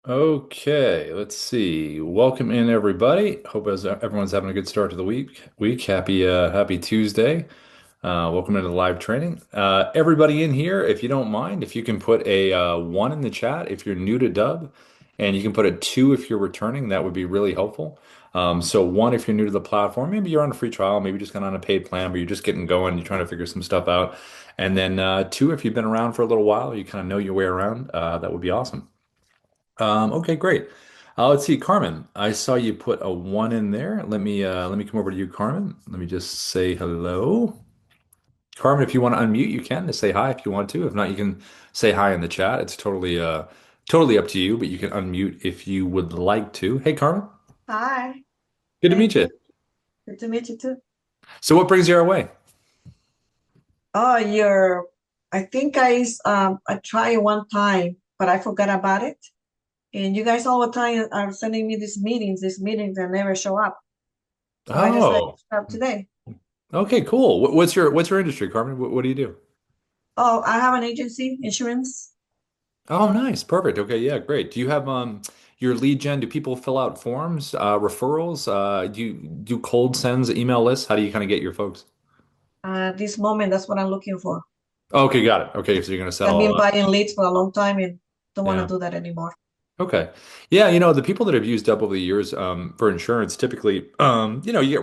Okay, let's see. Welcome in everybody. Hope as everyone's having a good start to the week. Happy Tuesday. Welcome into the live training. Everybody in here, if you don't mind, if you can put a one in the chat if you're new to Dubb, and you can put a two if you're returning, that would be really helpful. So one if you're new to the platform, maybe you're on a free trial, maybe just got on a paid plan, but you're just getting going, you're trying to figure some stuff out. And then two if you've been around for a little while, you kind of know your way around, that would be awesome. Okay, great. Let's see, Carmen. I saw you put a one in there. Let me come over to you, Carmen. Let me just say hello. Carmen, if you want to unmute, you can to say hi if you want to. If not, you can say hi in the chat. It's totally up to you, but you can unmute if you would like to. Hey, Carmen. Hi, Good to meet thank you. you. Good to meet you too. So what brings you our way? Oh, I think I tried one time, but I forgot about it. And you guys all the time are sending me these meetings that never show up. So I decided Oh, to start today. okay, cool. What's your industry, Carmen? What do you do? Oh, I have an agency, insurance. Oh, nice. Perfect. Okay, yeah, great. Do you have your lead gen? Do people fill out forms, referrals? Do you do cold sends, email lists? How do you kind of get your folks? This moment, that's what I'm looking for. Okay, got it. Okay, so you're gonna I've settle all been that. buying leads for a long time and don't want to Yeah. do that anymore. Okay. Yeah, the people that have used Dubb over the years for insurance, typically, you get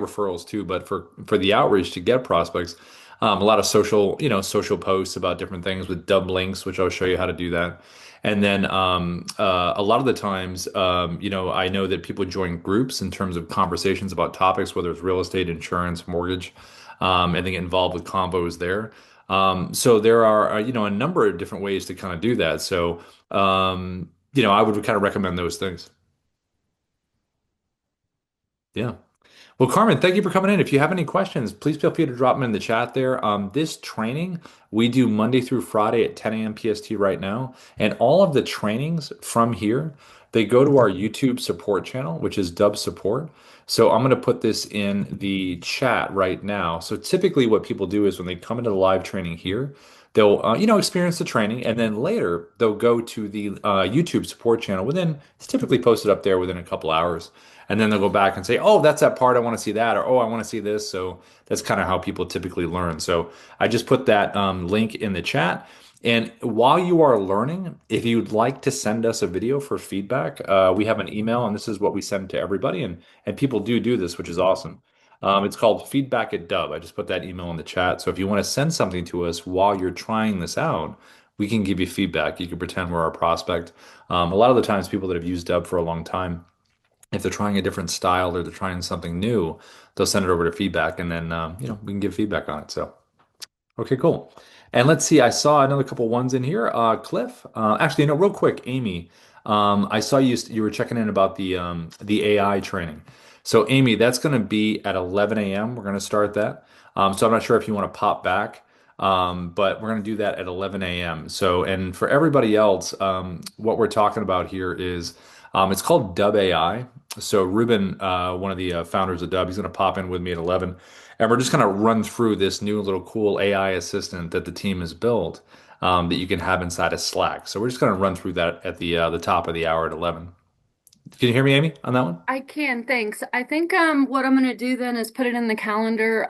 referrals too, but for the outreach to get prospects, a lot of social posts about different things with Dubb links, which I'll show you how to do that. And then a lot of the times, I know that people join groups in terms of conversations about topics, whether it's real estate, insurance, mortgage, and they get involved with combos there. So there are, a number of different ways to kind of do that. So, I would kind of recommend those things. Yeah. Well, Carmen, thank you for coming in. If you have any questions, please feel free to drop them in the chat there. This training we do Monday through Friday at 10 a.m. PST right now. And all of the trainings from here, they go to our YouTube support channel, which is Dub Support. So I'm going to put this in the chat right now. So typically what people do is when they come into the live training here, they'll, experience the training, and then later they'll go to the YouTube support channel it's typically posted up there within a couple hours. And then they'll go back and say, oh, that's that part. I want to see that. Or, oh, I want to see this. So that's kind of how people typically learn. So I just put that link in the chat. And while you are learning, if you'd like to send us a video for feedback, we have an email, and this is what we send to everybody. And people do this, which is awesome. It's called feedback at Dubb. I just put that email in the chat. So if you want to send something to us while you're trying this out, we can give you feedback. You can pretend we're our prospect. A lot of the times, people that have used Dubb for a long time, if they're trying a different style or they're trying something new, they'll send it over to feedback, and then we can give feedback on it. So okay, cool. And let's see, I saw another couple ones in here. Cliff, actually, no, real quick, Amy, I saw you were checking in about the AI training. So Amy, that's going to be at 11 a.m. We're going to start that. So I'm not sure if you want to pop back. But we're going to do that at 11 a.m. So, and for everybody else, what we're talking about here is it's called Dubb AI. So Ruben, one of the founders of Dubb, he's going to pop in with me at 11, and we're just going to run through this new little cool AI assistant that the team has built, that you can have inside of Slack. So we're just going to run through that at the top of the hour at 11. Can you hear me, Amy, on that one? I can, thanks. I think what I'm gonna do then is put it in the calendar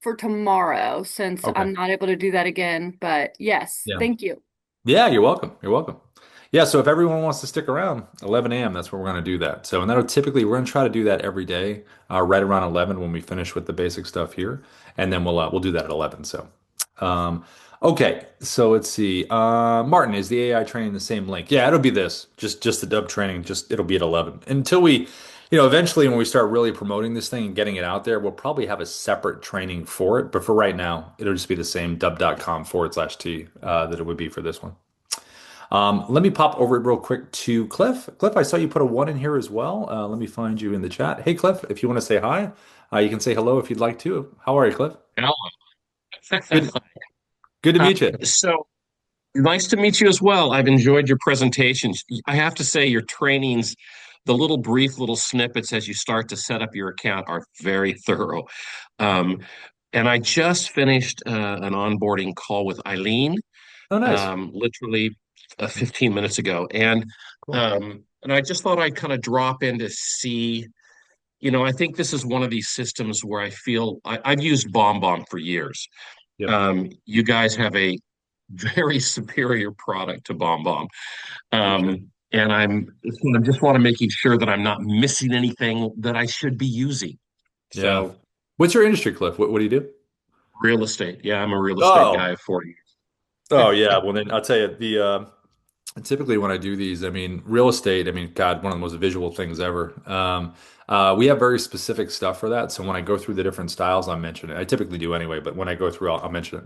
for tomorrow since Okay. I'm not able to do that again. But yes, Yeah. thank you. Yeah, you're welcome. You're welcome. Yeah, so if everyone wants to stick around, 11 a.m., that's where we're going to do that. So, and that'll typically, we're going to try to do that every day, right around 11 when we finish with the basic stuff here. And then we'll do that at 11. So, um, okay. So let's see. Martin, is the AI training the same link? Yeah, it'll be this. Just the Dubb training, just it'll be at 11. Until we, eventually when we start really promoting this thing and getting it out there, we'll probably have a separate training for it. But for right now, it'll just be the same dubb.com/T that it would be for this one. Let me pop over real quick to Cliff. Cliff, I saw you put a one in here as well. Let me find you in the chat. Hey, Cliff, if you want to say hi, you can say hello if you'd like to. How are you, Cliff? Hello. Good, good to Uh, meet you. so nice to meet you as well. I've enjoyed your presentations. I have to say, your trainings, the little brief little snippets as you start to set up your account are very thorough. Um, and I just finished an onboarding call with Eileen, Oh, nice. literally 15 minutes ago. And Cool. um, and I just thought I'd kind of drop in to see. I think this is one of these systems where I feel I've used BombBomb for years. Yep. You guys have a very superior product to BombBomb. Appreciate it. And I just want to making sure that I'm not missing anything that I should be using. Yeah. So What's your industry, Cliff? What do you do? real estate. Yeah, I'm a real estate guy Oh, of 40 oh years. yeah. Well, then I'll tell you typically when I do these, I mean, real estate, I mean, God, one of the most visual things ever. We have very specific stuff for that. So when I go through the different styles, I'll mention it. I typically do anyway, but when I go through, I'll mention it.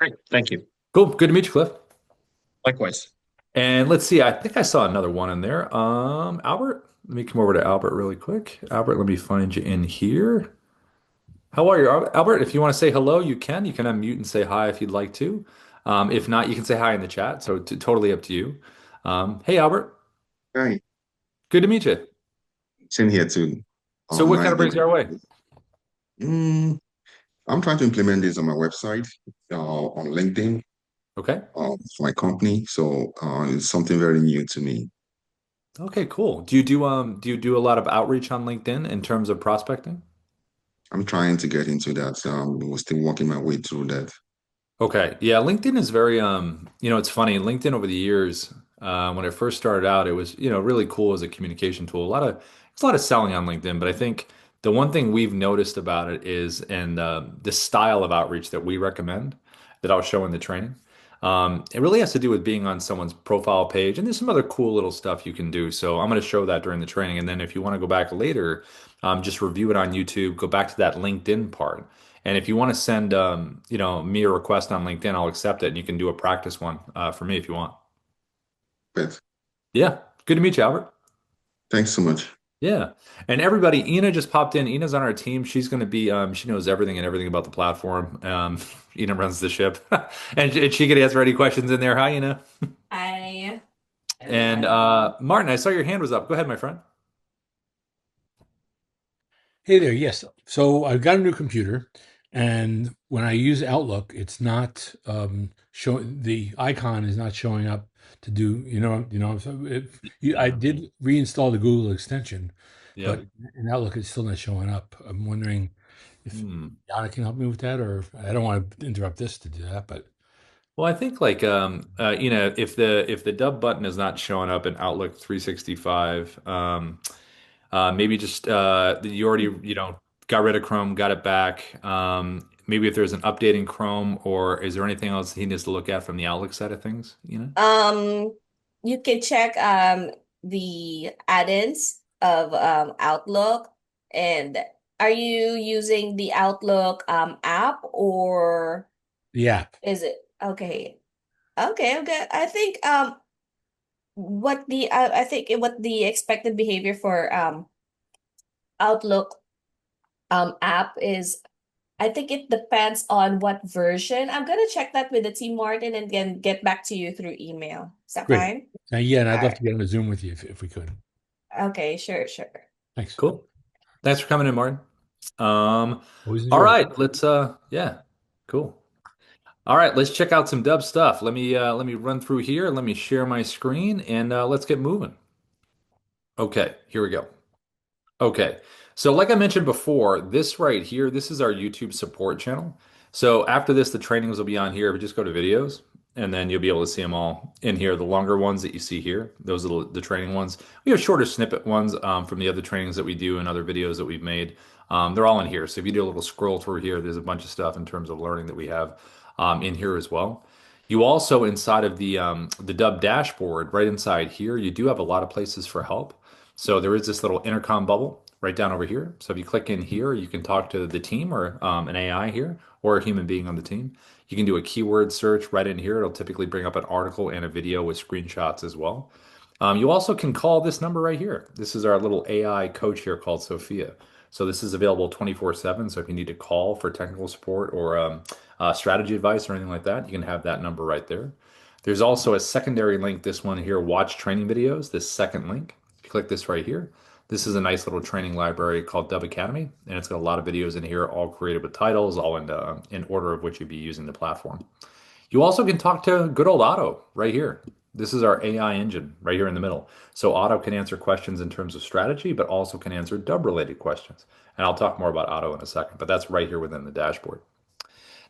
Great. Thank you. Cool. Good to meet you, Cliff. Likewise. And let's see, I think I saw another one in there. Albert, let me come over to Albert really quick. Albert, let me find you in here. How are you, Albert? If you want to say hello, you can. You can unmute and say hi if you'd like to. If not, you can say hi in the chat. So totally up to you. Hey, Albert, Hi, good to meet you. same here too. So what kind Nice of day. brings you our way? Mm, I'm trying to implement this on my website, on LinkedIn, Okay. for my company. So it's something very new to me. Okay, cool. Do you do a lot of outreach on LinkedIn in terms of prospecting? I'm trying to get into that. We're still working my way through that. Okay. Yeah, LinkedIn is very it's funny. LinkedIn over the years, when it first started out, it was, really cool as a communication tool. It's a lot of selling on LinkedIn, but I think the one thing we've noticed about it is and the style of outreach that we recommend that I'll show in the training. It really has to do with being on someone's profile page, and there's some other cool little stuff you can do. So I'm going to show that during the training, and then if you want to go back later, just review it on YouTube, go back to that LinkedIn part. And if you want to send, me a request on LinkedIn, I'll accept it, and you can do a practice one for me if you want. But Yeah, good to meet you, Albert. thanks so much. Yeah, and everybody, Ina just popped in. Ina's on our team. She's going to be, she knows everything and everything about the platform. Ina runs the ship, and she could answer any questions in there. Hi, Ina. I And Martin, I saw your hand was up. Go ahead, my friend. Hey there, yes. So I've got a new computer, and when I use Outlook, it's not showing the icon is not showing up to do, So I Yeah. did reinstall the Google extension, Yeah. but in Outlook, it's still not showing up. I'm wondering if Hmm. Yana can help me with that, or I don't want to interrupt this to do that, but Well, I think like if the Dubb button is not showing up in Outlook 365, maybe just you already got rid of Chrome, got it back. Maybe if there's an update in Chrome, or is there anything else he needs to look at from the Outlook side of things? um you can check the add-ins of Outlook, and are you using the Outlook app, or the app. is it okay? Okay, okay. I think what the expected behavior for Outlook app is, I think it depends on what version. I'm gonna check that with the team, Martin, and then get back to you through email. Is that Great. fine? Yeah, and All I'd love right. to get on a Zoom with you if we could. Okay, sure, sure. Thanks. Cool. Thanks for coming in, Martin. Always All enjoy it. right, let's yeah, cool. All right, let's check out some Dubb stuff. Let me run through here. Let me share my screen and let's get moving. Okay, here we go. Okay. So like I mentioned before, this right here, this is our YouTube support channel. So after this, the trainings will be on here. But just go to videos and then you'll be able to see them all in here. The longer ones that you see here, those are the training ones. We have shorter snippet ones from the other trainings that we do and other videos that we've made. They're all in here. So if you do a little scroll through here, there's a bunch of stuff in terms of learning that we have in here as well. You also, inside of the Dubb dashboard, right inside here, you do have a lot of places for help. So there is this little intercom bubble right down over here. So if you click in here, you can talk to the team or an AI here or a human being on the team. You can do a keyword search right in here. It'll typically bring up an article and a video with screenshots as well. You also can call this number right here. This is our little AI coach here called Sophia. So this is available 24/7. So if you need to call for technical support or strategy advice or anything like that, you can have that number right there. There's also a secondary link, this one here, watch training videos, this second link. If you click this right here, this is a nice little training library called Dubb Academy, and it's got a lot of videos in here, all created with titles, all in order of which you'd be using the platform. You also can talk to good old Otto right here. This is our AI engine right here in the middle. So Otto can answer questions in terms of strategy, but also can answer Dubb related questions. And I'll talk more about Otto in a second, but that's right here within the dashboard.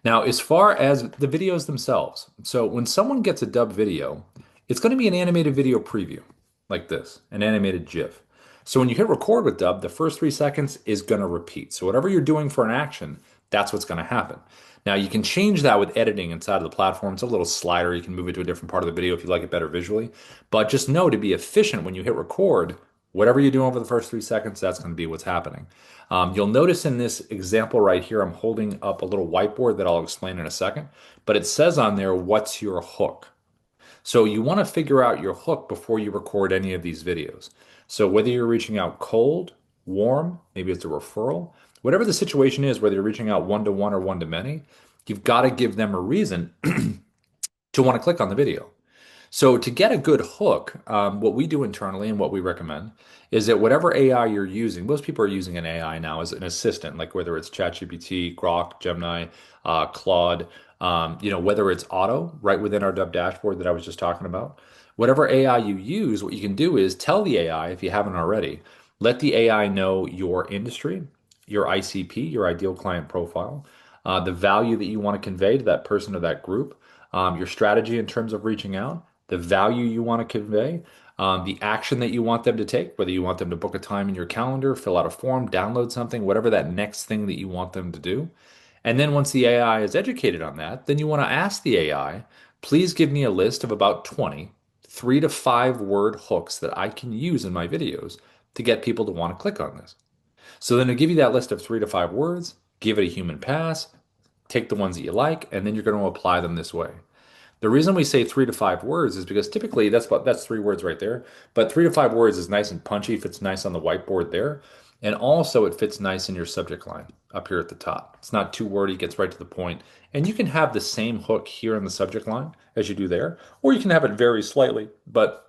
Now, as far as the videos themselves, so when someone gets a Dubb video, it's going to be an animated video preview like this, an animated GIF. So when you hit record with Dubb, the first 3 seconds is going to repeat. So whatever you're doing for an action, that's what's going to happen. Now you can change that with editing inside of the platform. It's a little slider. You can move it to a different part of the video if you like it better visually. But just know to be efficient when you hit record, whatever you do over the first 3 seconds, that's going to be what's happening. You'll notice in this example right here, I'm holding up a little whiteboard that I'll explain in a second, but it says on there, what's your hook? So you want to figure out your hook before you record any of these videos. So whether you're reaching out cold, warm, maybe it's a referral, whatever the situation is, whether you're reaching out one to one or one to many, you've got to give them a reason to want to click on the video. So to get a good hook, what we do internally and what we recommend is that whatever AI you're using, most people are using an AI now as an assistant, like whether it's ChatGPT, Grok, Gemini, Claude, whether it's Auto right within our Dubb dashboard that I was just talking about. Whatever AI you use, what you can do is tell the AI, if you haven't already, let the AI know your industry, your ICP, your ideal client profile, the value that you want to convey to that person or that group, your strategy in terms of reaching out, the value you want to convey, the action that you want them to take, whether you want them to book a time in your calendar, fill out a form, download something, whatever that next thing that you want them to do. And then once the AI is educated on that, then you want to ask the AI, please give me a list of about 20 3 to 5 word hooks that I can use in my videos to get people to want to click on this. So then to give you that list of 3 to 5 words, give it a human pass, take the ones that you like, and then you're going to apply them this way. The reason we say 3 to 5 words is because typically that's 3 words right there. But 3 to 5 words is nice and punchy, fits nice on the whiteboard there. And also it fits nice in your subject line up here at the top. It's not too wordy, gets right to the point. And you can have the same hook here in the subject line as you do there, or you can have it vary slightly. But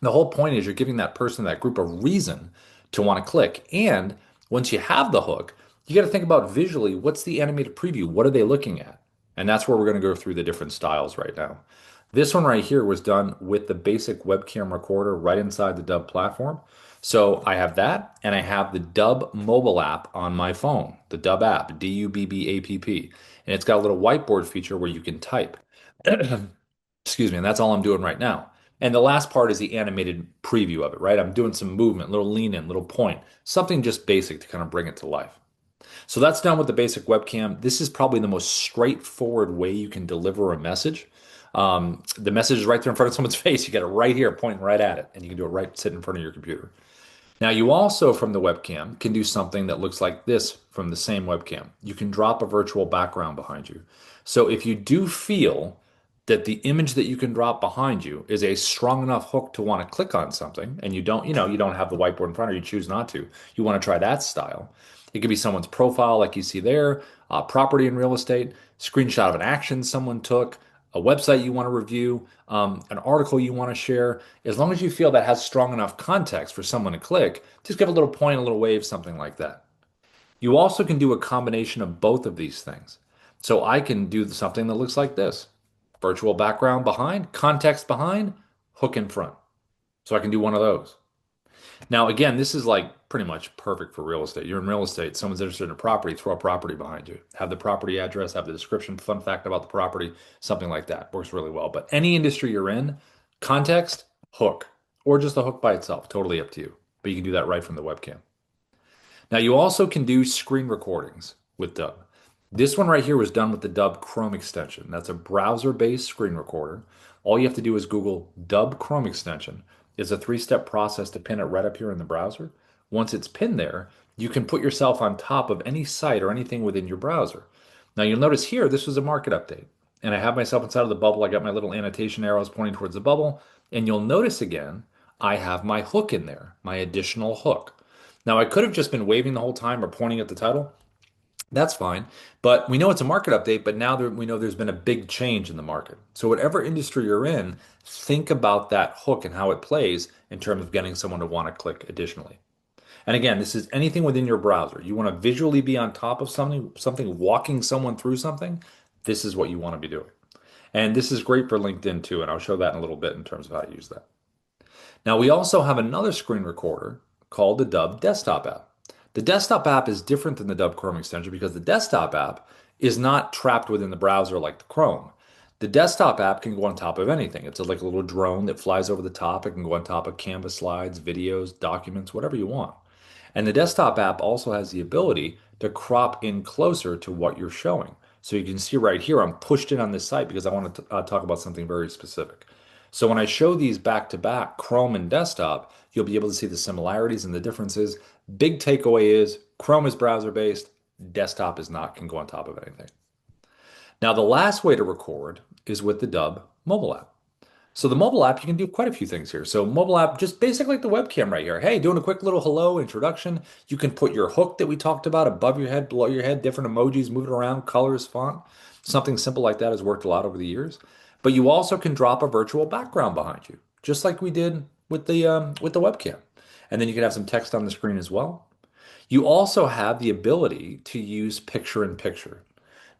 the whole point is you're giving that person, that group, a reason to want to click. And once you have the hook, you got to think about visually, what's the animated preview? What are they looking at? And that's where we're going to go through the different styles right now. This one right here was done with the basic webcam recorder right inside the Dubb platform. So I have that, and I have the Dubb mobile app on my phone, the Dubb app, Dubbapp. And it's got a little whiteboard feature where you can type. Excuse me, and that's all I'm doing right now. And the last part is the animated preview of it, right? I'm doing some movement, little lean in, little point, something just basic to kind of bring it to life. So that's done with the basic webcam. This is probably the most straightforward way you can deliver a message. The message is right there in front of someone's face. You get it right here, pointing right at it, and you can do it right sitting in front of your computer. Now, you also, from the webcam, can do something that looks like this from the same webcam. You can drop a virtual background behind you. So if you do feel that the image that you can drop behind you is a strong enough hook to want to click on something, and you don't have the whiteboard in front, or you choose not to, you want to try that style. It could be someone's profile, like you see there, property and real estate, screenshot of an action someone took, a website you want to review, an article you want to share. As long as you feel that has strong enough context for someone to click, just give a little point, a little wave, something like that. You also can do a combination of both of these things. So I can do something that looks like this: virtual background behind, context behind, hook in front. So I can do one of those. Now, again, this is like pretty much perfect for real estate. You're in real estate, someone's interested in a property, throw a property behind you. Have the property address, have the description, fun fact about the property, something like that. Works really well. But any industry you're in, context, hook, or just the hook by itself, totally up to you. But you can do that right from the webcam. Now, you also can do screen recordings with Dubb. This one right here was done with the Dubb Chrome extension. That's a browser-based screen recorder. All you have to do is Google Dubb Chrome extension. It's a 3-step process to pin it right up here in the browser. Once it's pinned there, you can put yourself on top of any site or anything within your browser. Now, you'll notice here, this was a market update. And I have myself inside of the bubble. I got my little annotation arrows pointing towards the bubble. And you'll notice again, I have my hook in there, my additional hook. Now, I could have just been waving the whole time or pointing at the title. That's fine. But we know it's a market update, but now we know there's been a big change in the market. So whatever industry you're in, think about that hook and how it plays in terms of getting someone to want to click additionally. And again, this is anything within your browser. You want to visually be on top of something walking someone through something, this is what you want to be doing. And this is great for LinkedIn too, and I'll show that in a little bit in terms of how to use that. Now, we also have another screen recorder called the Dubb desktop app. The desktop app is different than the Dubb Chrome extension because the desktop app is not trapped within the browser like the Chrome. The desktop app can go on top of anything. It's like a little drone that flies over the top. It can go on top of Canvas slides, videos, documents, whatever you want. And the desktop app also has the ability to crop in closer to what you're showing. So you can see right here, I'm pushed in on this site because I want to talk about something very specific. So when I show these back to back, Chrome and desktop, you'll be able to see the similarities and the differences. Big takeaway is Chrome is browser based, desktop is not, can go on top of anything. Now, the last way to record is with the Dubb mobile app. So the mobile app, you can do quite a few things here. So mobile app, just basically like the webcam right here. Hey, doing a quick little hello introduction. You can put your hook that we talked about above your head, below your head, different emojis, move it around, colors, font. Something simple like that has worked a lot over the years. But you also can drop a virtual background behind you, just like we did with the webcam. And then you can have some text on the screen as well. You also have the ability to use picture in picture.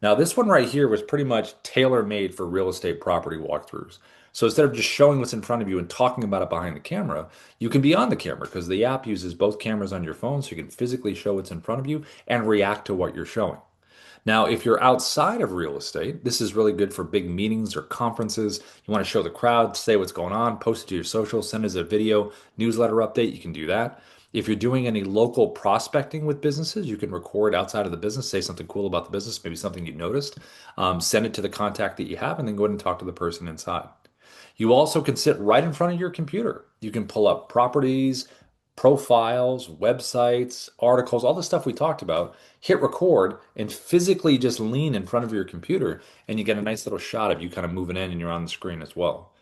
Now, this one right here was pretty much tailor-made for real estate property walkthroughs. So instead of just showing what's in front of you and talking about it behind the camera, you can be on the camera because the app uses both cameras on your phone so you can physically show what's in front of you and react to what you're showing. Now, if you're outside of real estate, this is really good for big meetings or conferences. You want to show the crowd, say what's going on, post it to your social, send us a video newsletter update. You can do that. If you're doing any local prospecting with businesses, you can record outside of the business, say something cool about the business, maybe something you noticed, send it to the contact that you have, and then go ahead and talk to the person inside. You also can sit right in front of your computer. You can pull up properties, profiles, websites, articles, all the stuff we talked about, hit record, and physically just lean in front of your computer, and you get a nice little shot of you kind of moving in and you're on the screen as well.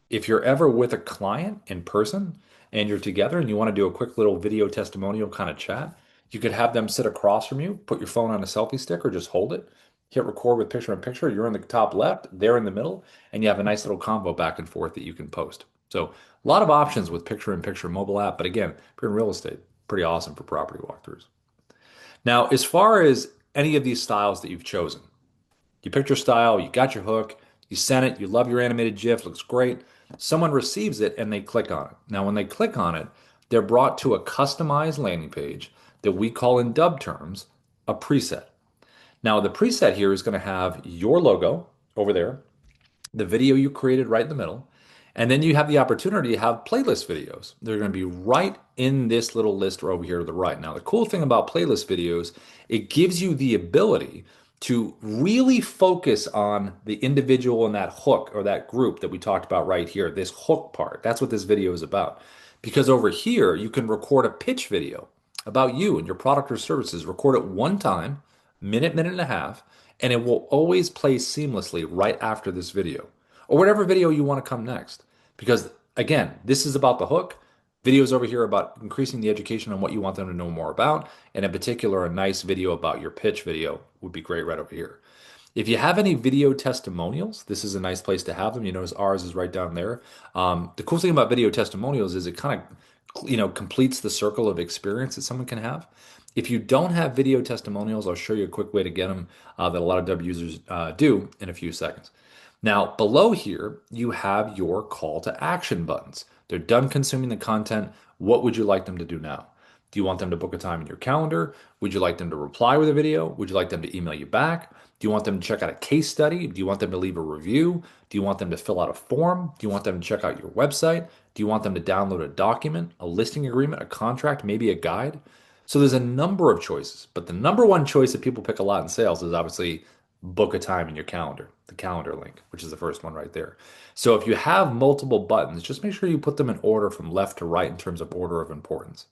If you're ever with a client in person and you're together and you want to do a quick little video testimonial kind of chat, you could have them sit across from you, put your phone on a selfie stick or just hold it, hit record with picture in picture. You're in the top left, they're in the middle, and you have a nice little combo back and forth that you can post. So a lot of options with picture in picture mobile app, but again, if you're in real estate, pretty awesome for property walkthroughs. Now, as far as any of these styles that you've chosen, you picked your style, you got your hook, you sent it, you love your animated GIF, looks great. Someone receives it and they click on it. Now, when they click on it, they're brought to a customized landing page that we call in Dubb terms a preset. Now, the preset here is going to have your logo over there, the video you created right in the middle, and then you have the opportunity to have playlist videos. They're going to be right in this little list over here to the right. Now, the cool thing about playlist videos, it gives you the ability to really focus on the individual in that hook or that group that we talked about right here, this hook part. That's what this video is about. Because over here, you can record a pitch video about you and your product or services, record it one time, minute, minute and a half, and it will always play seamlessly right after this video or whatever video you want to come next. Because again, this is about the hook. Videos over here about increasing the education on what you want them to know more about. And in particular, a nice video about your pitch video would be great right over here. If you have any video testimonials, this is a nice place to have them. You notice ours is right down there. The cool thing about video testimonials is it kind of, completes the circle of experience that someone can have. If you don't have video testimonials, I'll show you a quick way to get them that a lot of Dubb users do in a few seconds. Now, below here, you have your call to action buttons. They're done consuming the content. What would you like them to do now? Do you want them to book a time in your calendar? Would you like them to reply with a video? Would you like them to email you back? Do you want them to check out a case study? Do you want them to leave a review? Do you want them to fill out a form? Do you want them to check out your website? Do you want them to download a document, a listing agreement, a contract, maybe a guide? So there's a number of choices, but the number one choice that people pick a lot in sales is obviously book a time in your calendar, the calendar link, which is the first one right there. So if you have multiple buttons, just make sure you put them in order from left to right in terms of order of importance.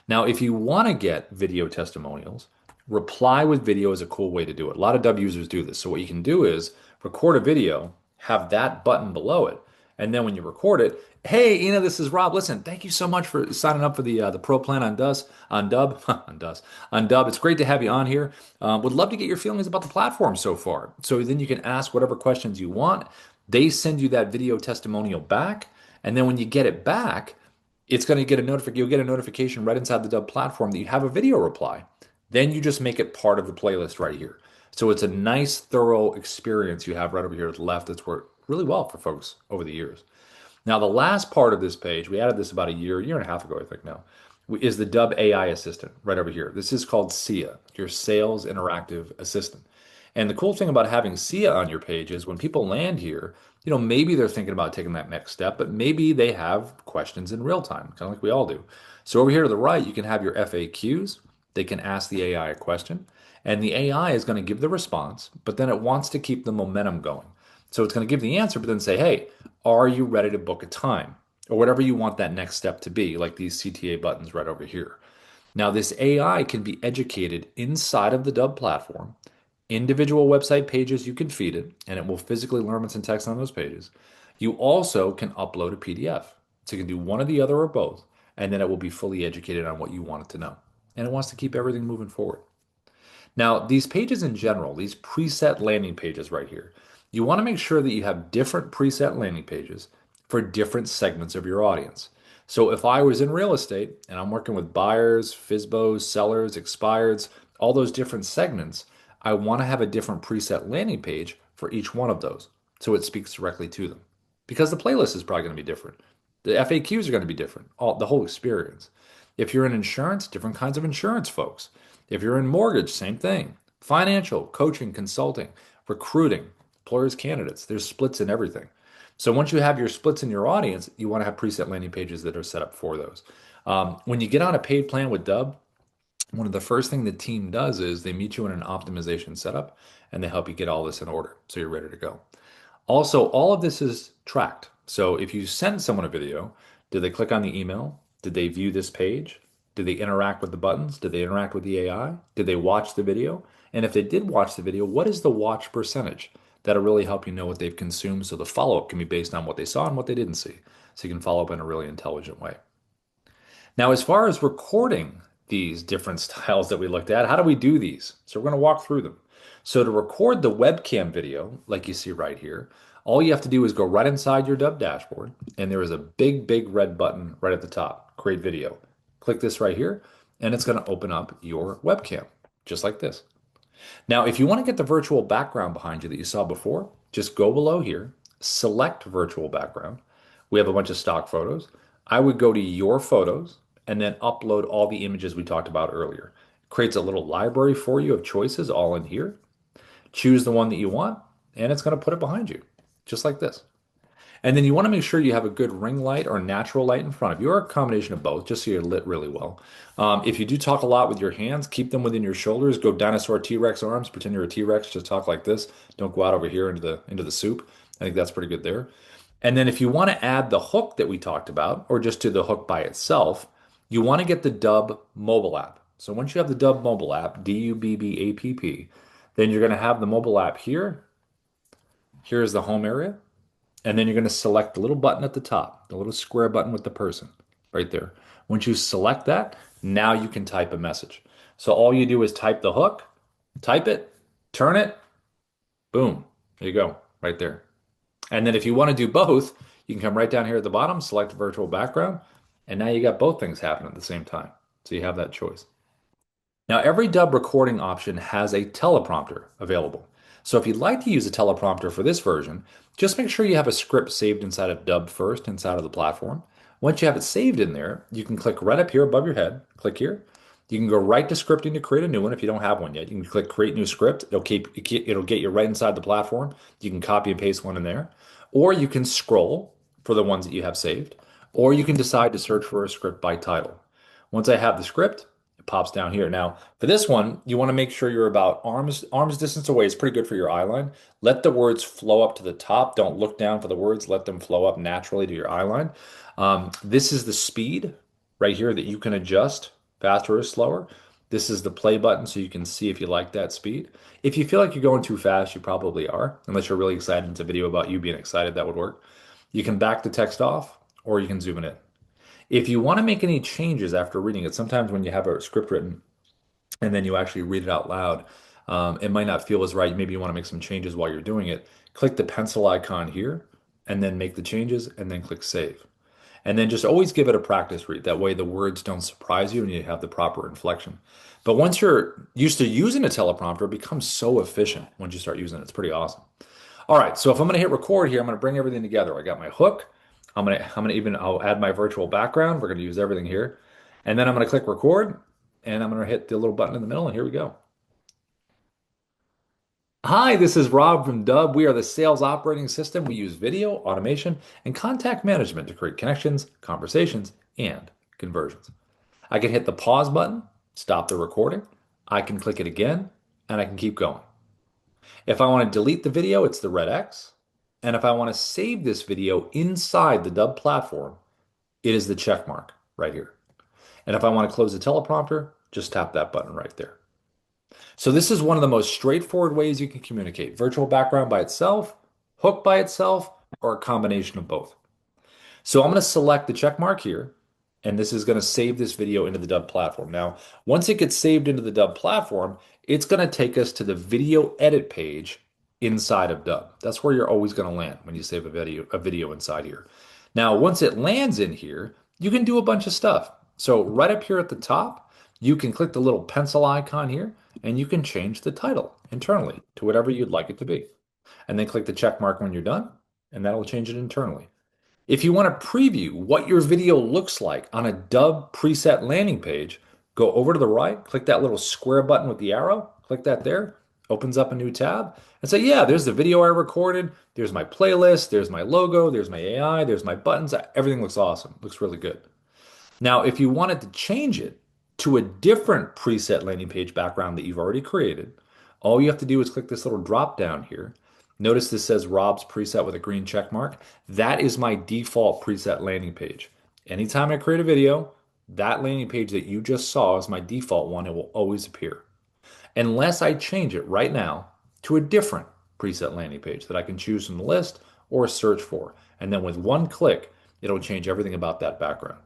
Now, if you want to get video testimonials, reply with video is a cool way to do it. A lot of Dubb users do this. So what you can do is record a video, have that button below it, and then when you record it, hey, this is Rob. Listen, thank you so much for signing up for the pro plan on Dubb, on Dubb. It's great to have you on here. Would love to get your feelings about the platform so far. So then you can ask whatever questions you want. They send you that video testimonial back, and then when you get it back, it's going to get a notification. You'll get a notification right inside the Dubb platform that you have a video reply. Then you just make it part of the playlist right here. So it's a nice, thorough experience you have right over here to the left that's worked really well for folks over the years. Now, the last part of this page, we added this about a year and a half ago, I think now, is the Dubb AI assistant right over here. This is called SIA, your Sales Interactive Assistant. And the cool thing about having SIA on your page is when people land here, maybe they're thinking about taking that next step, but maybe they have questions in real time, kind of like we all do. So over here to the right, you can have your FAQs. They can ask the AI a question, and the AI is going to give the response, but then it wants to keep the momentum going. So it's going to give the answer, but then say, hey, are you ready to book a time? Or whatever you want that next step to be, like these CTA buttons right over here. Now, this AI can be educated inside of the Dubb platform. Individual website pages, you can feed it, and it will physically learn what's in text on those pages. You also can upload a PDF. So you can do one or the other or both, and then it will be fully educated on what you want it to know. And it wants to keep everything moving forward. Now, these pages in general, these preset landing pages right here, you want to make sure that you have different preset landing pages for different segments of your audience. So if I was in real estate and I'm working with buyers, FISBOs, sellers, expireds, all those different segments, I want to have a different preset landing page for each one of those so it speaks directly to them. Because the playlist is probably going to be different. The FAQs are going to be different, the whole experience. If you're in insurance, different kinds of insurance folks. If you're in mortgage, same thing. Financial, coaching, consulting, recruiting, employers, candidates, there's splits in everything. So once you have your splits in your audience, you want to have preset landing pages that are set up for those. When you get on a paid plan with Dubb, one of the first thing the team does is they meet you in an optimization setup and they help you get all this in order so you're ready to go. Also, all of this is tracked. So if you send someone a video, did they click on the email? Did they view this page? Did they interact with the buttons? Did they interact with the AI? Did they watch the video? And if they did watch the video, what is the watch percentage? That'll really help you know what they've consumed so the follow-up can be based on what they saw and what they didn't see. So you can follow up in a really intelligent way. Now, as far as recording these different styles that we looked at, how do we do these? So we're going to walk through them. So to record the webcam video, like you see right here, all you have to do is go right inside your Dubb dashboard, and there is a big, big red button right at the top, Create Video. Click this right here, and it's going to open up your webcam, just like this. Now, if you want to get the virtual background behind you that you saw before, just go below here, select virtual background. We have a bunch of stock photos. I would go to your photos and then upload all the images we talked about earlier. It creates a little library for you of choices all in here. Choose the one that you want, and it's going to put it behind you, just like this. And then you want to make sure you have a good ring light or natural light in front of you, or a combination of both, just so you're lit really well. If you do talk a lot with your hands, keep them within your shoulders. Go dinosaur T-Rex arms. Pretend you're a T-Rex. Just talk like this. Don't go out over here into the soup. I think that's pretty good there. And then if you want to add the hook that we talked about, or just do the hook by itself, you want to get the Dubb mobile app. So once you have the Dubb mobile app, Dubbapp, then you're going to have the mobile app here. Here's the home area. And then you're going to select the little button at the top, the little square button with the person right there. Once you select that, now you can type a message. So all you do is type the hook, type it, turn it, boom. There you go, right there. And then if you want to do both, you can come right down here at the bottom, select virtual background, and now you got both things happening at the same time. So you have that choice. Now, every Dubb recording option has a teleprompter available. So if you'd like to use a teleprompter for this version, just make sure you have a script saved inside of Dubb first, inside of the platform. Once you have it saved in there, you can click right up here above your head, click here. You can go right to scripting to create a new one if you don't have one yet. You can click create new script. It'll get you right inside the platform. You can copy and paste one in there. Or you can scroll for the ones that you have saved. Or you can decide to search for a script by title. Once I have the script, it pops down here. Now, for this one, you want to make sure you're about arms distance away. It's pretty good for your eye line. Let the words flow up to the top. Don't look down for the words. Let them flow up naturally to your eye line. This is the speed right here that you can adjust, faster or slower. This is the play button so you can see if you like that speed. If you feel like you're going too fast, you probably are. Unless you're really excited. It's a video about you being excited, that would work. You can back the text off or you can zoom it in. If you want to make any changes after reading it, sometimes when you have a script written and then you actually read it out loud, it might not feel as right. Maybe you want to make some changes while you're doing it. Click the pencil icon here and then make the changes and then click save. And then just always give it a practice read. That way the words don't surprise you and you have the proper inflection. But once you're used to using a teleprompter, it becomes so efficient once you start using it. It's pretty awesome. All right, so if I'm going to hit record here, I'm going to bring everything together. I got my hook. I'll add my virtual background. We're going to use everything here. And then I'm going to click record and I'm going to hit the little button in the middle and here we go. Hi, this is Rob from Dubb. We are the sales operating system. We use video, automation, and contact management to create connections, conversations, and conversions. I can hit the pause button, stop the recording. I can click it again, and I can keep going. If I want to delete the video, it's the red X. And if I want to save this video inside the Dubb platform, it is the check mark right here. And if I want to close the teleprompter, just tap that button right there. So this is one of the most straightforward ways you can communicate. Virtual background by itself, hook by itself, or a combination of both. So I'm going to select the check mark here, and this is going to save this video into the Dubb platform. Now, once it gets saved into the Dubb platform, it's going to take us to the video edit page inside of Dubb. That's where you're always going to land when you save a video inside here. Now, once it lands in here, you can do a bunch of stuff. So right up here at the top, you can click the little pencil icon here, and you can change the title internally to whatever you'd like it to be. And then click the check mark when you're done, and that'll change it internally. If you want to preview what your video looks like on a Dubb preset landing page, go over to the right, click that little square button with the arrow, click that there, opens up a new tab, and say, yeah, there's the video I recorded, there's my playlist, there's my logo, there's my AI, there's my buttons, everything looks awesome, looks really good. Now, if you wanted to change it to a different preset landing page background that you've already created, all you have to do is click this little drop down here. Notice this says Rob's preset with a green check mark. That is my default preset landing page. Anytime I create a video, that landing page that you just saw is my default one. It will always appear. Unless I change it right now to a different preset landing page that I can choose from the list or search for. And then with one click, it'll change everything about that background.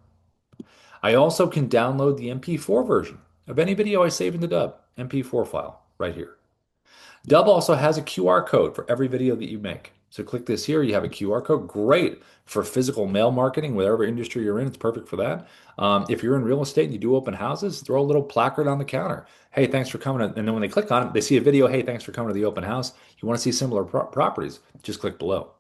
I also can download the MP4 version of any video I save into Dubb, MP4 file right here. Dubb also has a QR code for every video that you make. So click this here, you have a QR code. Great for physical mail marketing, whatever industry you're in, it's perfect for that. If you're in real estate and you do open houses, throw a little placard on the counter. Hey, thanks for coming. And then when they click on it, they see a video. Hey, thanks for coming to the open house. You want to see similar properties, just click below.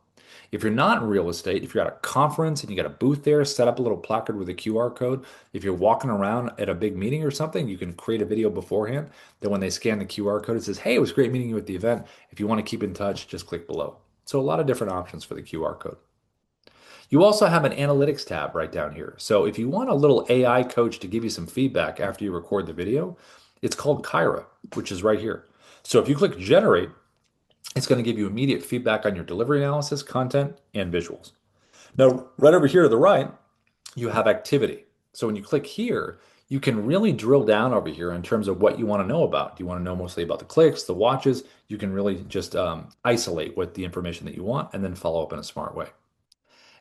If you're not in real estate, if you're at a conference and you got a booth there, set up a little placard with a QR code. If you're walking around at a big meeting or something, you can create a video beforehand. Then when they scan the QR code, it says, hey, it was great meeting you at the event. If you want to keep in touch, just click below. So a lot of different options for the QR code. You also have an analytics tab right down here. So if you want a little AI coach to give you some feedback after you record the video, it's called Kyra, which is right here. So if you click generate, it's going to give you immediate feedback on your delivery analysis, content, and visuals. Now, right over here to the right, you have activity. So when you click here, you can really drill down over here in terms of what you want to know about. Do you want to know mostly about the clicks, the watches? You can really just isolate what the information that you want and then follow up in a smart way.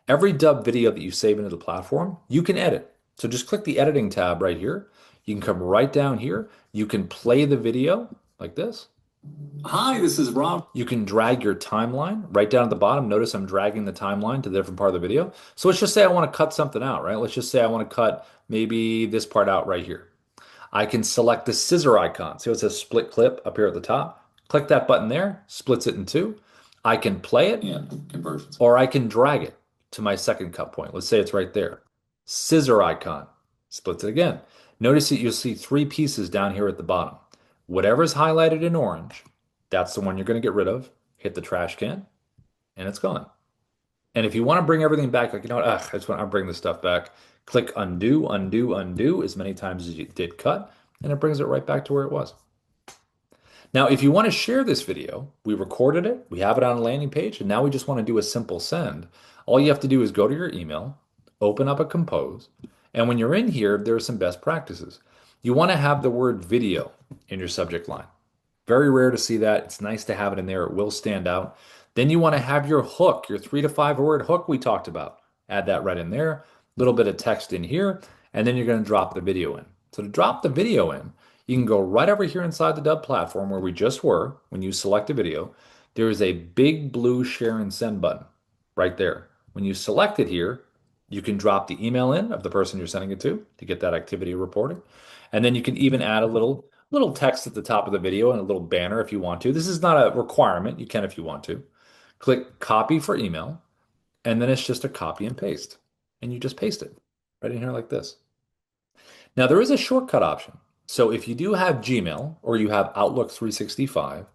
Every Dubb video that you save into the platform, you can edit. So just click the editing tab right here. You can come right down here. You can play the video like this. Hi, this is Rob. You can drag your timeline right down at the bottom. Notice I'm dragging the timeline to the different part of the video. So let's just say I want to cut something out, right? Let's just say I want to cut maybe this part out right here. I can select the scissor icon. See, it says split clip up here at the top. Click that button there, splits it in two. I can play it and conversions, or I can drag it to my second cut point. Let's say it's right there. Scissor icon, splits it again. Notice that you'll see three pieces down here at the bottom. Whatever's highlighted in orange, that's the one you're going to get rid of. Hit the trash can, and it's gone. And if you want to bring everything back, like, you know what, I just want to bring this stuff back, click undo, undo, undo as many times as you did cut, and it brings it right back to where it was. Now, if you want to share this video, we recorded it, we have it on a landing page, and now we just want to do a simple send. All you have to do is go to your email, open up a compose, and when you're in here, there are some best practices. You want to have the word video in your subject line. Very rare to see that. It's nice to have it in there. It will stand out. Then you want to have your hook, your 3 to 5 word hook we talked about. Add that right in there. A little bit of text in here, and then you're going to drop the video in. So to drop the video in, you can go right over here inside the Dubb platform where we just were. When you select a video, there is a big blue share and send button right there. When you select it here, You can drop the email in of the person you're sending it to get that activity reporting. And then you can even add a little text at the top of the video and a little banner if you want to. This is not a requirement. You can if you want to. Click copy for email, and then it's just a copy and paste. And you just paste it right in here like this. Now, there is a shortcut option. So if you do have Gmail or you have Outlook 365,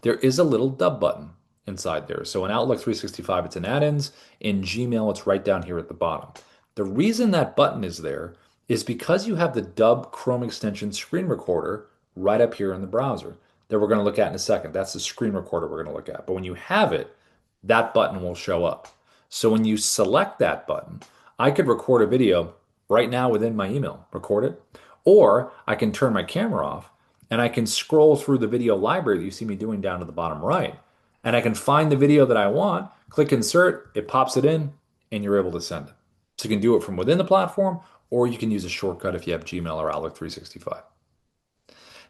there is a little Dubb button inside there. So in Outlook 365, it's in add-ins. In Gmail, it's right down here at the bottom. The reason that button is there is because you have the Dubb Chrome extension screen recorder right up here in the browser that we're going to look at in a second. That's the screen recorder we're going to look at. But when you have it, that button will show up. So when you select that button, I could record a video right now within my email, record it, or I can turn my camera off and I can scroll through the video library that you see me doing down to the bottom right, and I can find the video that I want, click insert, it pops it in, and you're able to send it. So you can do it from within the platform, or you can use a shortcut if you have Gmail or Outlook 365.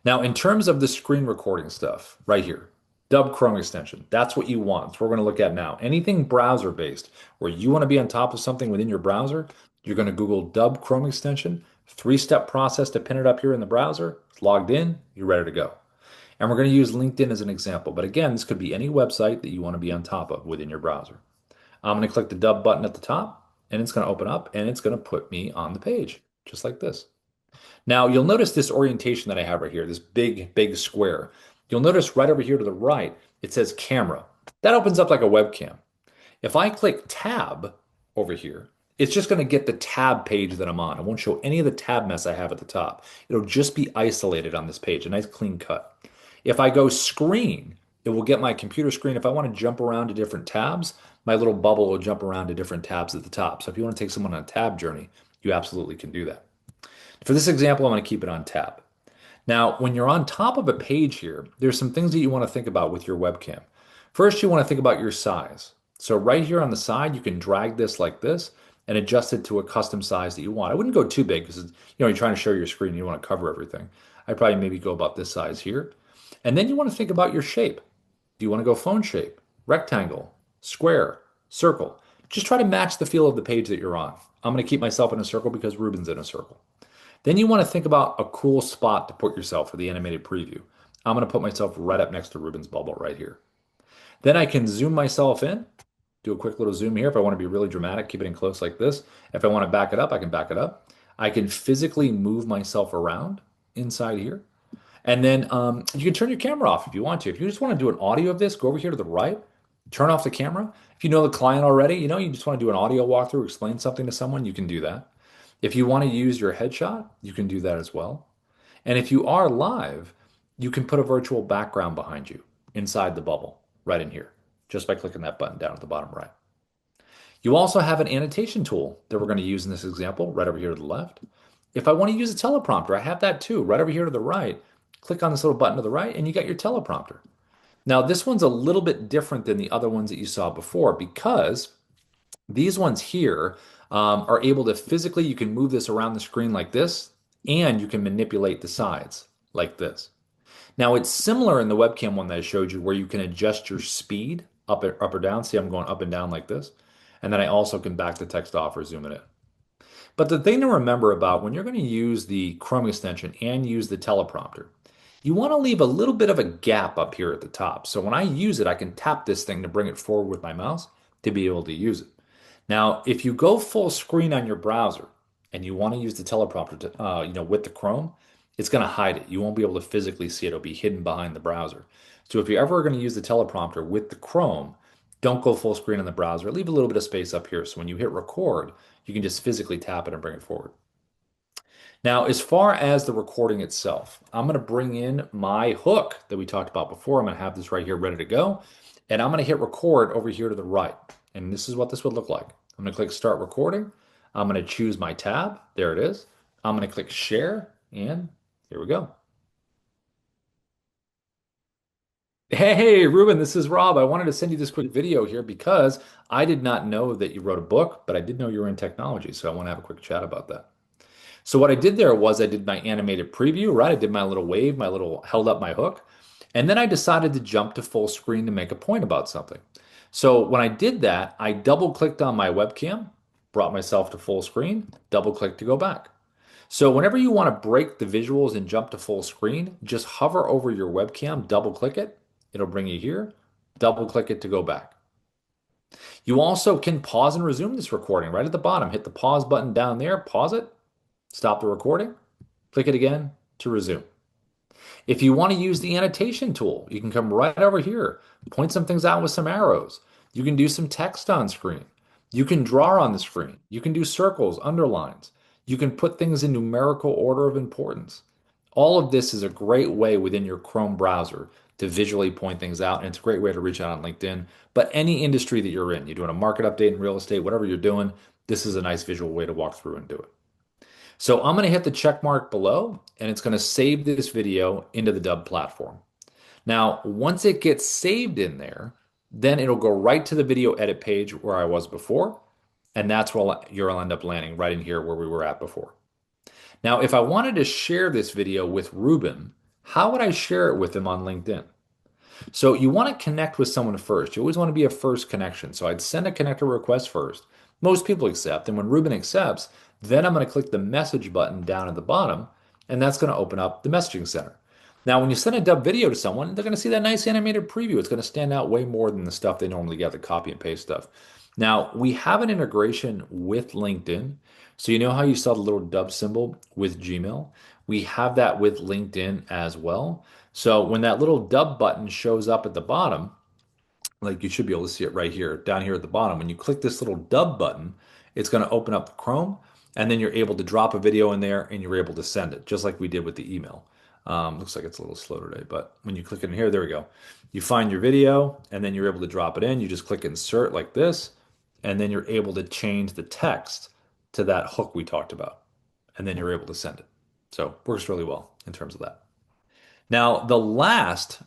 Now, in terms of the screen recording stuff, right here, Dubb Chrome extension, that's what you want. So we're going to look at now. Anything browser based, where you want to be on top of something within your browser, you're going to Google Dubb Chrome extension, three-step process to pin it up here in the browser. It's logged in, you're ready to go. And we're going to use LinkedIn as an example. But again, this could be any website that you want to be on top of within your browser. I'm going to click the Dubb button at the top, and it's going to open up, and it's going to put me on the page, just like this. Now, you'll notice this orientation that I have right here, this big square. You'll notice right over here to the right, it says camera. That opens up like a webcam. If I click tab over here, it's just going to get the tab page that I'm on. It won't show any of the tab mess I have at the top. It'll just be isolated on this page, a nice clean cut. If I go screen, it will get my computer screen. If I want to jump around to different tabs, my little bubble will jump around to different tabs at the top. So if you want to take someone on a tab journey, you absolutely can do that. For this example, I'm going to keep it on tab. Now, when you're on top of a page here, there's some things that you want to think about with your webcam. First, you want to think about your size. So right here on the side, you can drag this like this and adjust it to a custom size that you want. I wouldn't go too big because you're trying to show your screen, you want to cover everything. I'd probably maybe go about this size here. And then you want to think about your shape. Do you want to go phone shape, rectangle, square, circle? Just try to match the feel of the page that you're on. I'm going to keep myself in a circle because Ruben's in a circle. Then you want to think about a cool spot to put yourself for the animated preview. I'm going to put myself right up next to Ruben's bubble right here. Then I can zoom myself in, do a quick little zoom here if I want to be really dramatic, keep it in close like this. If I want to back it up, I can back it up. I can physically move myself around inside here. And then you can turn your camera off if you want to. If you just want to do an audio of this, go over here to the right, turn off the camera. If you know the client already, you just want to do an audio walkthrough, explain something to someone, you can do that. If you want to use your headshot, you can do that as well. And if you are live, you can put a virtual background behind you inside the bubble right in here, just by clicking that button down at the bottom right. You also have an annotation tool that we're going to use in this example right over here to the left. If I want to use a teleprompter, I have that too, right over here to the right. Click on this little button to the right and you got your teleprompter. Now, this one's a little bit different than the other ones that you saw before because these ones here are able to physically, you can move this around the screen like this, and you can manipulate the sides like this. Now, it's similar in the webcam one that I showed you where you can adjust your speed up or down. See, I'm going up and down like this. And then I also can back the text off or zoom it in. But the thing to remember about when you're going to use the Chrome extension and use the teleprompter, you want to leave a little bit of a gap up here at the top. So when I use it, I can tap this thing to bring it forward with my mouse to be able to use it. Now, if you go full screen on your browser and you want to use the teleprompter to, with the Chrome, it's going to hide it. You won't be able to physically see it. It'll be hidden behind the browser. So if you're ever going to use the teleprompter with the Chrome, don't go full screen on the browser. Leave a little bit of space up here. So when you hit record, you can just physically tap it and bring it forward. Now, as far as the recording itself, I'm going to bring in my hook that we talked about before. I'm going to have this right here ready to go. And I'm going to hit record over here to the right. And this is what this would look like. I'm going to click start recording. I'm going to choose my tab. There it is. I'm going to click share. And here we go. Hey, Ruben, this is Rob. I wanted to send you this quick video here because I did not know that you wrote a book, but I did know you were in technology. So I want to have a quick chat about that. So what I did there was I did my animated preview, right? I did my little wave, held up my hook. And then I decided to jump to full screen to make a point about something. So when I did that, I double clicked on my webcam brought myself to full screen, double click to go back. So whenever you want to break the visuals and jump to full screen, just hover over your webcam, double click it. It'll bring you here. Double click it to go back. You also can pause and resume this recording right at the bottom. Hit the pause button down there, pause it, stop the recording, click it again to resume. If you want to use the annotation tool, you can come right over here, point some things out with some arrows. You can do some text on screen. You can draw on the screen. You can do circles, underlines. You can put things in numerical order of importance. All of this is a great way within your Chrome browser to visually point things out, and it's a great way to reach out on LinkedIn. But any industry that you're doing a market update in real estate, whatever you're doing, this is a nice visual way to walk through and do it. So I'm going to hit the check mark below, and it's going to save this video into the Dubb platform. Now, once it gets saved in there, then it'll go right to the video edit page where I was before, and that's where you'll end up landing right in here where we were at before. Now, if I wanted to share this video with Ruben, how would I share it with him on LinkedIn? So you want to connect with someone first. You always want to be a first connection. So I'd send a connector request first. Most people accept. And when Ruben accepts, then I'm going to click the message button down at the bottom, and that's going to open up the messaging center. Now, when you send a Dubb video to someone, they're going to see that nice animated preview. It's going to stand out way more than the stuff they normally get, the copy and paste stuff. Now, we have an integration with LinkedIn. So you know how you saw the little Dubb symbol with Gmail? We have that with LinkedIn as well. So when that little Dubb button shows up at the bottom, like you should be able to see it right here, down here at the bottom, when you click this little Dubb button, it's going to open up the Chrome, and then you're able to drop a video in there and you're able to send it, just like we did with the email. Looks like it's a little slow today, but when you click in here, there we go. You find your video, and then you're able to drop it in. You just click insert like this, and then you're able to change the text to that hook we talked about, and then you're able to send it. So works really well in terms of that. Now, the last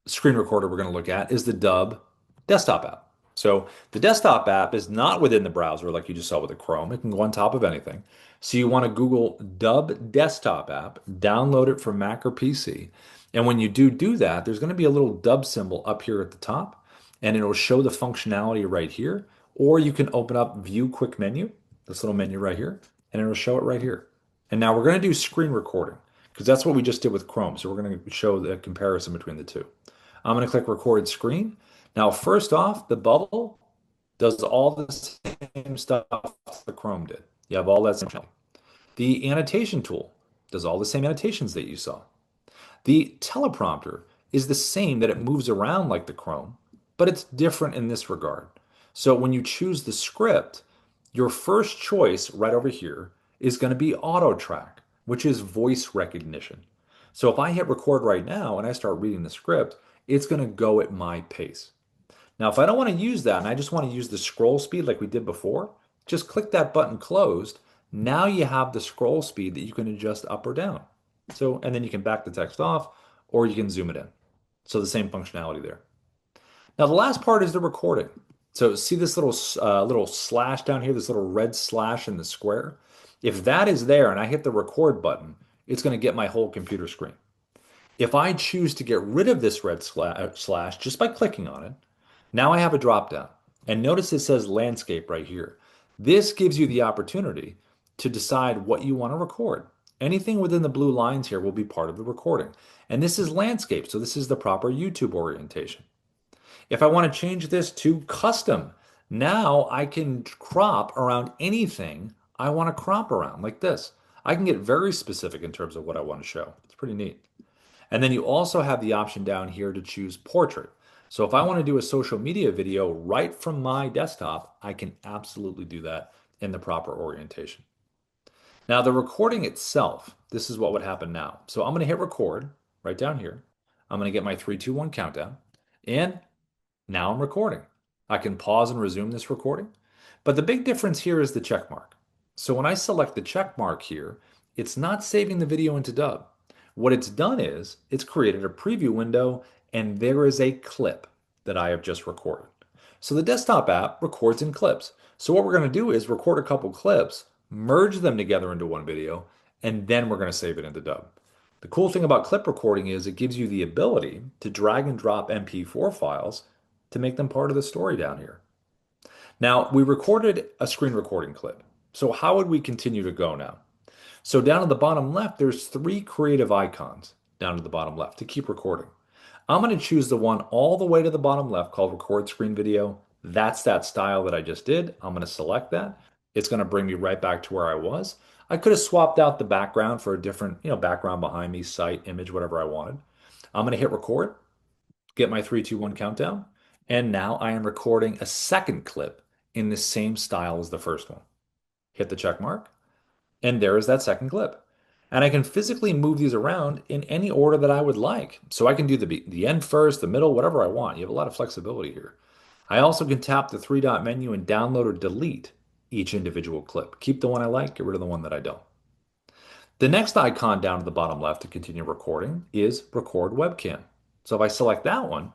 screen recorder we're going to look at is the Dubb desktop app. So the desktop app is not within the browser like you just saw with the Chrome. It can go on top of anything. So you want to Google Dubb desktop app, download it from Mac or PC. And when you do that, there's going to be a little Dubb symbol up here at the top, and it'll show the functionality right here. Or you can open up View Quick Menu, this little menu right here, and it'll show it right here. And now we're going to do screen recording because that's what we just did with Chrome. So we're going to show the comparison between the two. I'm going to click record screen. Now, first off, the bubble does all the same stuff the Chrome did. You have all that same functionality. The annotation tool does all the same annotations that you saw. The teleprompter is the same, that it moves around like the Chrome, but it's different in this regard. So when you choose the script, your first choice right over here is going to be auto track, which is voice recognition. So if I hit record right now and I start reading the script, it's going to go at my pace. Now, if I don't want to use that and I just want to use the scroll speed like we did before, just click that button closed. Now you have the scroll speed that you can adjust up or down. So, and then you can back the text off or you can zoom it in. So the same functionality there. Now, the last part is the recording. So see this little slash down here, this little red slash in the square? If that is there and I hit the record button, it's going to get my whole computer screen. If I choose to get rid of this red slash just by clicking on it, now I have a drop down. And notice it says landscape right here. This gives you the opportunity to decide what you want to record. Anything within the blue lines here will be part of the recording. And this is landscape, so this is the proper YouTube orientation. If I want to change this to custom, now I can crop around anything I want to crop around like this. I can get very specific in terms of what I want to show. It's pretty neat. And then you also have the option down here to choose portrait. So if I want to do a social media video right from my desktop, I can absolutely do that in the proper orientation. Now the recording itself, this is what would happen now. So I'm going to hit record right down here. I'm going to get my 3, 2, 1 countdown. And now I'm recording. I can pause and resume this recording. But the big difference here is the check mark. So when I select the check mark here, it's not saving the video into Dubb. What it's done is it's created a preview window, and there is a clip that I have just recorded. So the desktop app records in clips. So what we're going to do is record a couple clips, merge them together into one video, and then we're going to save it into Dubb. The cool thing about clip recording is it gives you the ability to drag and drop MP4 files to make them part of the story down here. Now, we recorded a screen recording clip. So how would we continue to go now? So down at the bottom left, there's three creative icons down to the bottom left to keep recording. I'm going to choose the one all the way to the bottom left called record screen video. That's that style that I just did. I'm going to select that. It's going to bring me right back to where I was. I could have swapped out the background for a different, background behind me, site, image, whatever I wanted. I'm going to hit record, get my 3, 2, 1 countdown, and now I am recording a second clip in the same style as the first one. Hit the check mark, and there is that second clip. And I can physically move these around in any order that I would like. So I can do the end first, the middle, whatever I want. You have a lot of flexibility here. I also can tap the three-dot menu and download or delete each individual clip. Keep the one I like, get rid of the one that I don't. The next icon down to the bottom left to continue recording is record webcam. So if I select that one,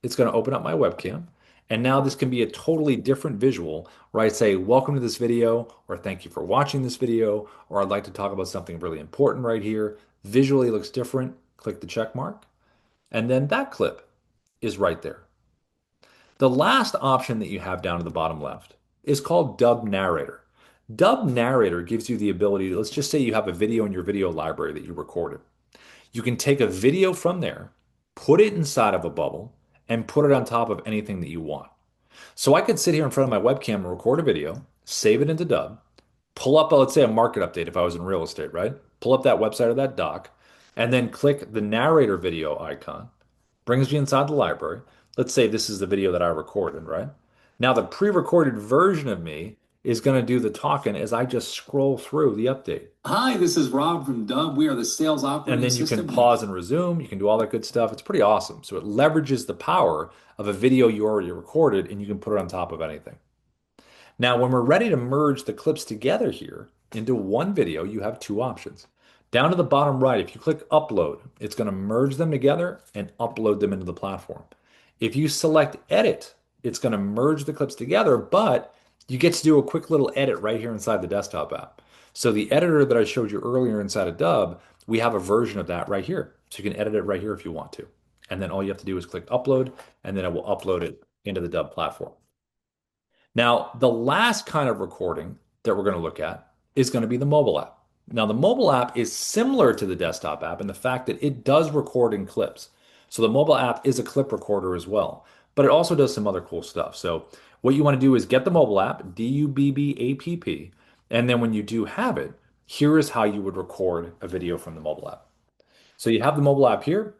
it's going to open up my webcam. And now this can be a totally different visual where I say, welcome to this video, or thank you for watching this video, or I'd like to talk about something really important right here. Visually looks different. Click the check mark. And then that clip is right there. The last option that you have down at the bottom left is called Dubb Narrator. Dubb Narrator gives you the ability to, let's just say you have a video in your video library that you recorded. You can take a video from there, put it inside of a bubble, and put it on top of anything that you want. So I could sit here in front of my webcam and record a video, save it into Dubb, pull up, let's say, a market update if I was in real estate, right? Pull up that website or that doc, and then click the narrator video icon. Brings me inside the library. Let's say this is the video that I recorded, right? Now the pre-recorded version of me is going to do the talking as I just scroll through the update. Hi, this is Rob from Dubb. We are the sales operating And then you system. can pause and resume. You can do all that good stuff. It's pretty awesome. So it leverages the power of a video you already recorded and you can put it on top of anything. Now, when we're ready to merge the clips together here into one video, you have two options. Down to the bottom right, if you click upload, it's going to merge them together and upload them into the platform. If you select edit, it's going to merge the clips together, but you get to do a quick little edit right here inside the desktop app. So the editor that I showed you earlier inside of Dubb, we have a version of that right here. So you can edit it right here if you want to. And then all you have to do is click upload, and then it will upload it into the Dubb platform. Now, the last kind of recording that we're going to look at is going to be the mobile app. Now, the mobile app is similar to the desktop app in the fact that it does record in clips. So the mobile app is a clip recorder as well, but it also does some other cool stuff. So what you want to do is get the mobile app, Dubbapp, and then when you do have it, here is how you would record a video from the mobile app. So you have the mobile app here.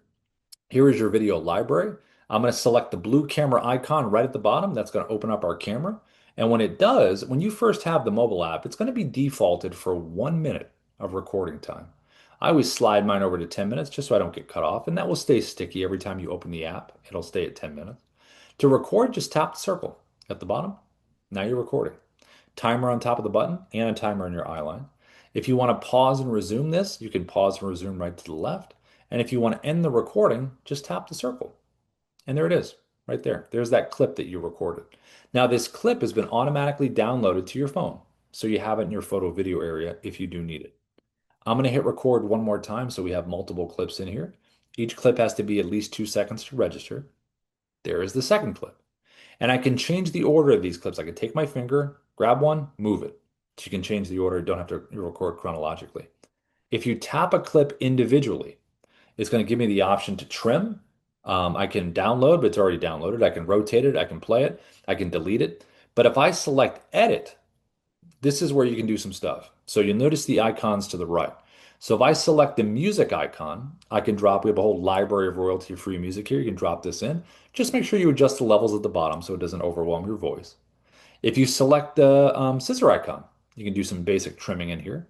Here is your video library. I'm going to select the blue camera icon right at the bottom. That's going to open up our camera. And when it does, when you first have the mobile app, it's going to be defaulted for 1 minute of recording time. I always slide mine over to 10 minutes just so I don't get cut off, and that will stay sticky every time you open the app. It'll stay at 10 minutes. To record, just tap the circle at the bottom. Now you're recording. Timer on top of the button and a timer on your eye line. If you want to pause and resume this, you can pause and resume right to the left. And if you want to end the recording, just tap the circle. And there it is, right there. There's that clip that you recorded. Now, this clip has been automatically downloaded to your phone, so you have it in your photo video area if you do need it. I'm going to hit record one more time so we have multiple clips in here. Each clip has to be at least 2 seconds to register. There is the second clip. And I can change the order of these clips. I can take my finger, grab one, move it. So you can change the order, you don't have to record chronologically. If you tap a clip individually, it's going to give me the option to trim. I can download, but it's already downloaded. I can rotate it. I can play it. I can delete it. But if I select edit, this is where you can do some stuff. So you'll notice the icons to the right. So if I select the music icon, I can drop, we have a whole library of royalty-free music here. You can drop this in. Just make sure you adjust the levels at the bottom so it doesn't overwhelm your voice. If you select the scissor icon, you can do some basic trimming in here.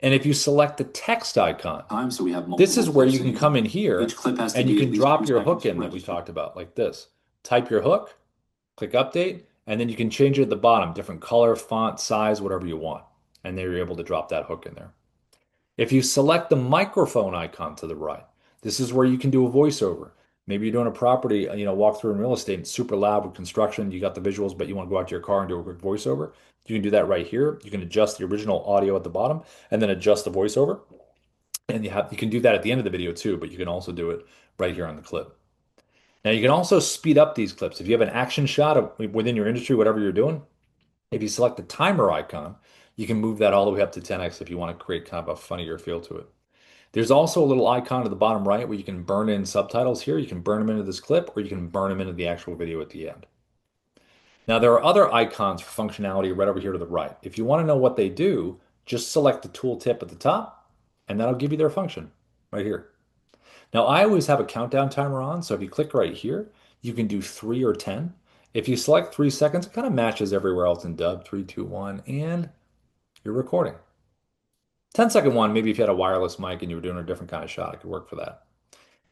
And if you select the text icon, So we have this is where you multiple can come in here Each clip has to and be you at can least drop 2 your seconds hook to in that we register. talked about, like this. Type your hook, click update, and then you can change it at the bottom, different color, font, size, whatever you want. And then you're able to drop that hook in there. If you select the microphone icon to the right, this is where you can do a voiceover. Maybe you're doing a property, walk through in real estate, it's super loud with construction, you got the visuals, but you want to go out to your car and do a quick voiceover. You can do that right here. You can adjust the original audio at the bottom and then adjust the voiceover. And you can do that at the end of the video too, but you can also do it right here on the clip. Now you can also speed up these clips. If you have an action shot within your industry, whatever you're doing, If you select the timer icon, you can move that all the way up to 10x if you want to create kind of a funnier feel to it. There's also a little icon at the bottom right where you can burn in subtitles here. You can burn them into this clip or you can burn them into the actual video at the end. Now, there are other icons for functionality right over here to the right. If you want to know what they do, just select the tooltip at the top, and that'll give you their function right here. Now, I always have a countdown timer on, so if you click right here, you can do 3 or 10. If you select 3 seconds, it kind of matches everywhere else in Dubb, 3, 2, 1, and you're recording. 10-second one, maybe if you had a wireless mic and you were doing a different kind of shot, it could work for that.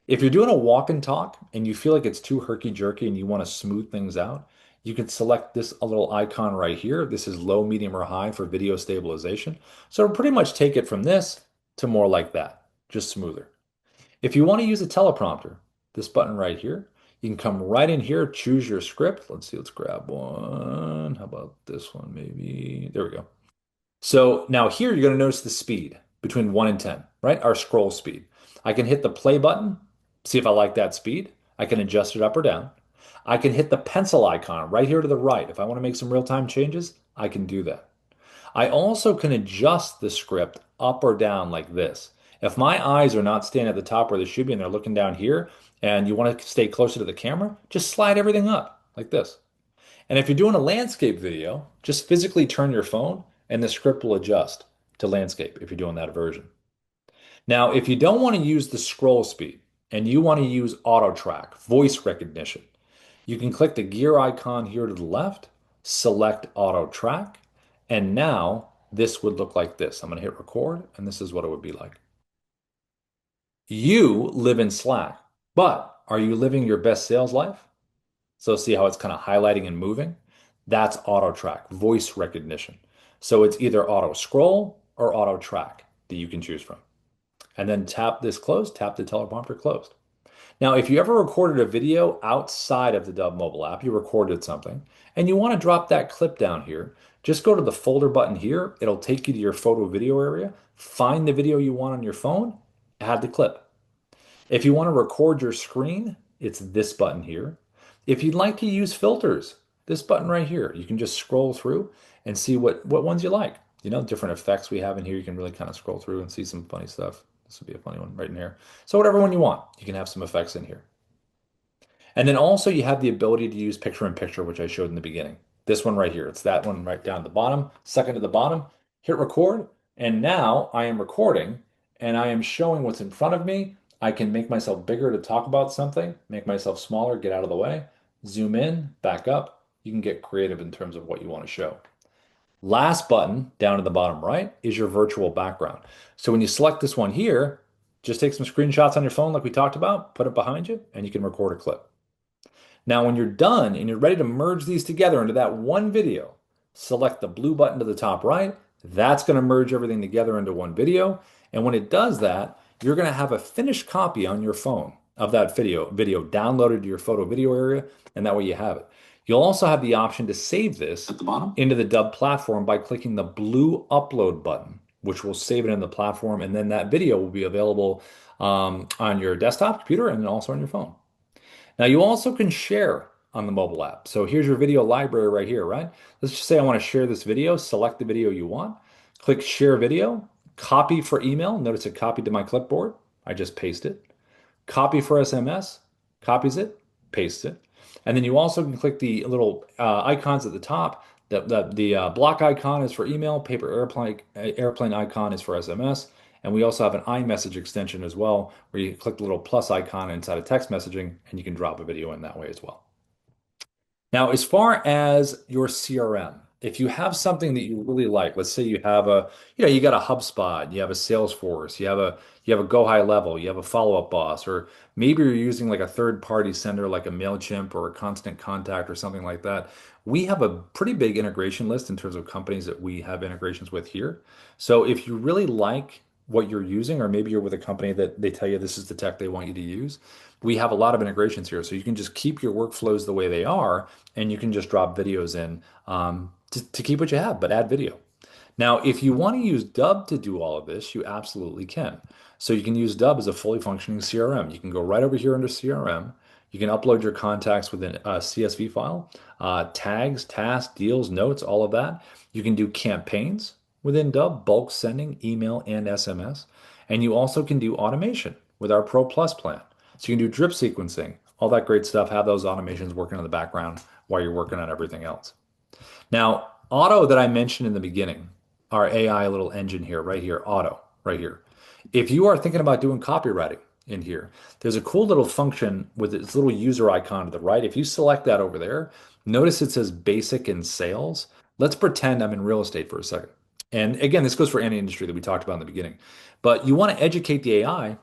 If you're doing a walk and talk and you feel like it's too herky-jerky and you want to smooth things out, you can select this a little icon right here. This is low, medium, or high for video stabilization. So it'll pretty much take it from this to more like that, just smoother. If you want to use a teleprompter, this button right here, you can come right in here, choose your script. Let's see, let's grab one. How about this one, maybe? There we go. So now here you're going to notice the speed between 1 and 10, right? Our scroll speed. I can hit the play button, see if I like that speed. I can adjust it up or down. I can hit the pencil icon right here to the right. If I want to make some real-time changes, I can do that. I also can adjust the script up or down like this. If my eyes are not staying at the top where they should be and they're looking down here and you want to stay closer to the camera, just slide everything up like this. And if you're doing a landscape video, just physically turn your phone and the script will adjust to landscape if you're doing that version. Now, if you don't want to use the scroll speed and you want to use auto track, voice recognition, you can click the gear icon here to the left, select auto track, and now this would look like this. I'm going to hit record, and this is what it would be like. You live in Slack, but are you living your best sales life? So see how it's kind of highlighting and moving? That's auto track, voice recognition. So it's either auto scroll or auto track that you can choose from. And then tap this closed, tap the teleprompter closed. Now, if you ever recorded a video outside of the Dubb mobile app, you recorded something, and you want to drop that clip down here, just go to the folder button here. It'll take you to your photo video area, find the video you want on your phone, add the clip. If you want to record your screen, it's this button here. If you'd like to use filters, this button right here, you can just scroll through and see what ones you like. You know, different effects we have in here. You can really kind of scroll through and see some funny stuff. This would be a funny one right in here. So whatever one you want, you can have some effects in here. And then also you have the ability to use picture in picture, which I showed in the beginning. This one right here. It's that one right down at the bottom, second to the bottom. Hit record. And now I am recording and I am showing what's in front of me. I can make myself bigger to talk about something, make myself smaller, get out of the way, zoom in, back up. You can get creative in terms of what you want to show. Last button down at the bottom right is your virtual background. So when you select this one here, just take some screenshots on your phone like we talked about, put it behind you, and you can record a clip. Now, when you're done and you're ready to merge these together into that one video, select the blue button to the top right. That's going to merge everything together into one video. And when it does that, you're going to have a finished copy on your phone of that video downloaded to your photo video area, and that way you have it. You'll also have the option to save this At the bottom? into the Dubb platform by clicking the blue upload button, which will save it in the platform, and then that video will be available on your desktop computer and also on your phone. Now you also can share on the mobile app. So here's your video library right here, right? Let's just say I want to share this video, select the video you want, click share video, copy for email. Notice it copied to my clipboard. I just paste it. Copy for SMS, copies it, pastes it. And then you also can click the little icons at the top. The block icon is for email, paper airplane icon is for SMS. And we also have an iMessage extension as well, where you click the little plus icon inside of text messaging, and you can drop a video in that way as well. Now, as far as your CRM, if you have something that you really like, let's say you have you got a HubSpot, you have a Salesforce, you have a Go High Level, you have a Follow Up Boss, or maybe you're using like a third-party sender like a Mailchimp or a Constant Contact or something like that. We have a pretty big integration list in terms of companies that we have integrations with here. So if you really like what you're using, or maybe you're with a company that they tell you this is the tech they want you to use, we have a lot of integrations here. So you can just keep your workflows the way they are, and you can just drop videos in to keep what you have, but add video. Now, if you want to use Dubb to do all of this, you absolutely can. So you can use Dubb as a fully functioning CRM. You can go right over here under CRM. You can upload your contacts with a CSV file, tags, tasks, deals, notes, all of that. You can do campaigns within Dubb, bulk sending, email, and SMS. And you also can do automation with our Pro Plus plan. So you can do drip sequencing, all that great stuff, have those automations working in the background while you're working on everything else. Now, Auto that I mentioned in the beginning, our AI little engine here, right here, Auto, right here. If you are thinking about doing copywriting in here, there's a cool little function with its little user icon to the right. If you select that over there, notice it says basic and sales. Let's pretend I'm in real estate for a second. And again, this goes for any industry that we talked about in the beginning. But you want to educate the AI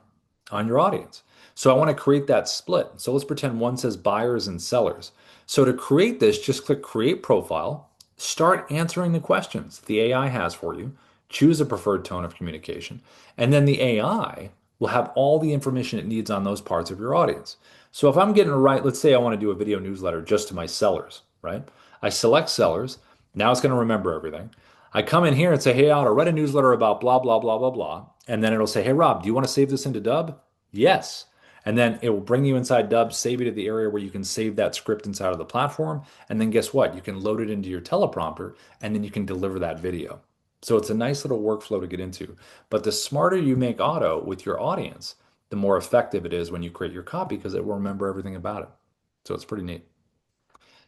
on your audience. So I want to create that split. So let's pretend one says buyers and sellers. So to create this, just click Create Profile, start answering the questions the AI has for you, choose a preferred tone of communication, and then the AI will have all the information it needs on those parts of your audience. So if I'm getting it right, let's say I want to do a video newsletter just to my sellers, right? I select sellers. Now it's going to remember everything. I come in here and say, hey, I'll write a newsletter about blah, blah, blah, blah, blah. And then it'll say, hey, Rob, do you want to save this into Dubb? Yes. And then it will bring you inside Dubb, save you to the area where you can save that script inside of the platform. And then guess what? You can load it into your teleprompter and then you can deliver that video. So it's a nice little workflow to get into. But the smarter you make Auto with your audience, the more effective it is when you create your copy because it will remember everything about it. So it's pretty neat.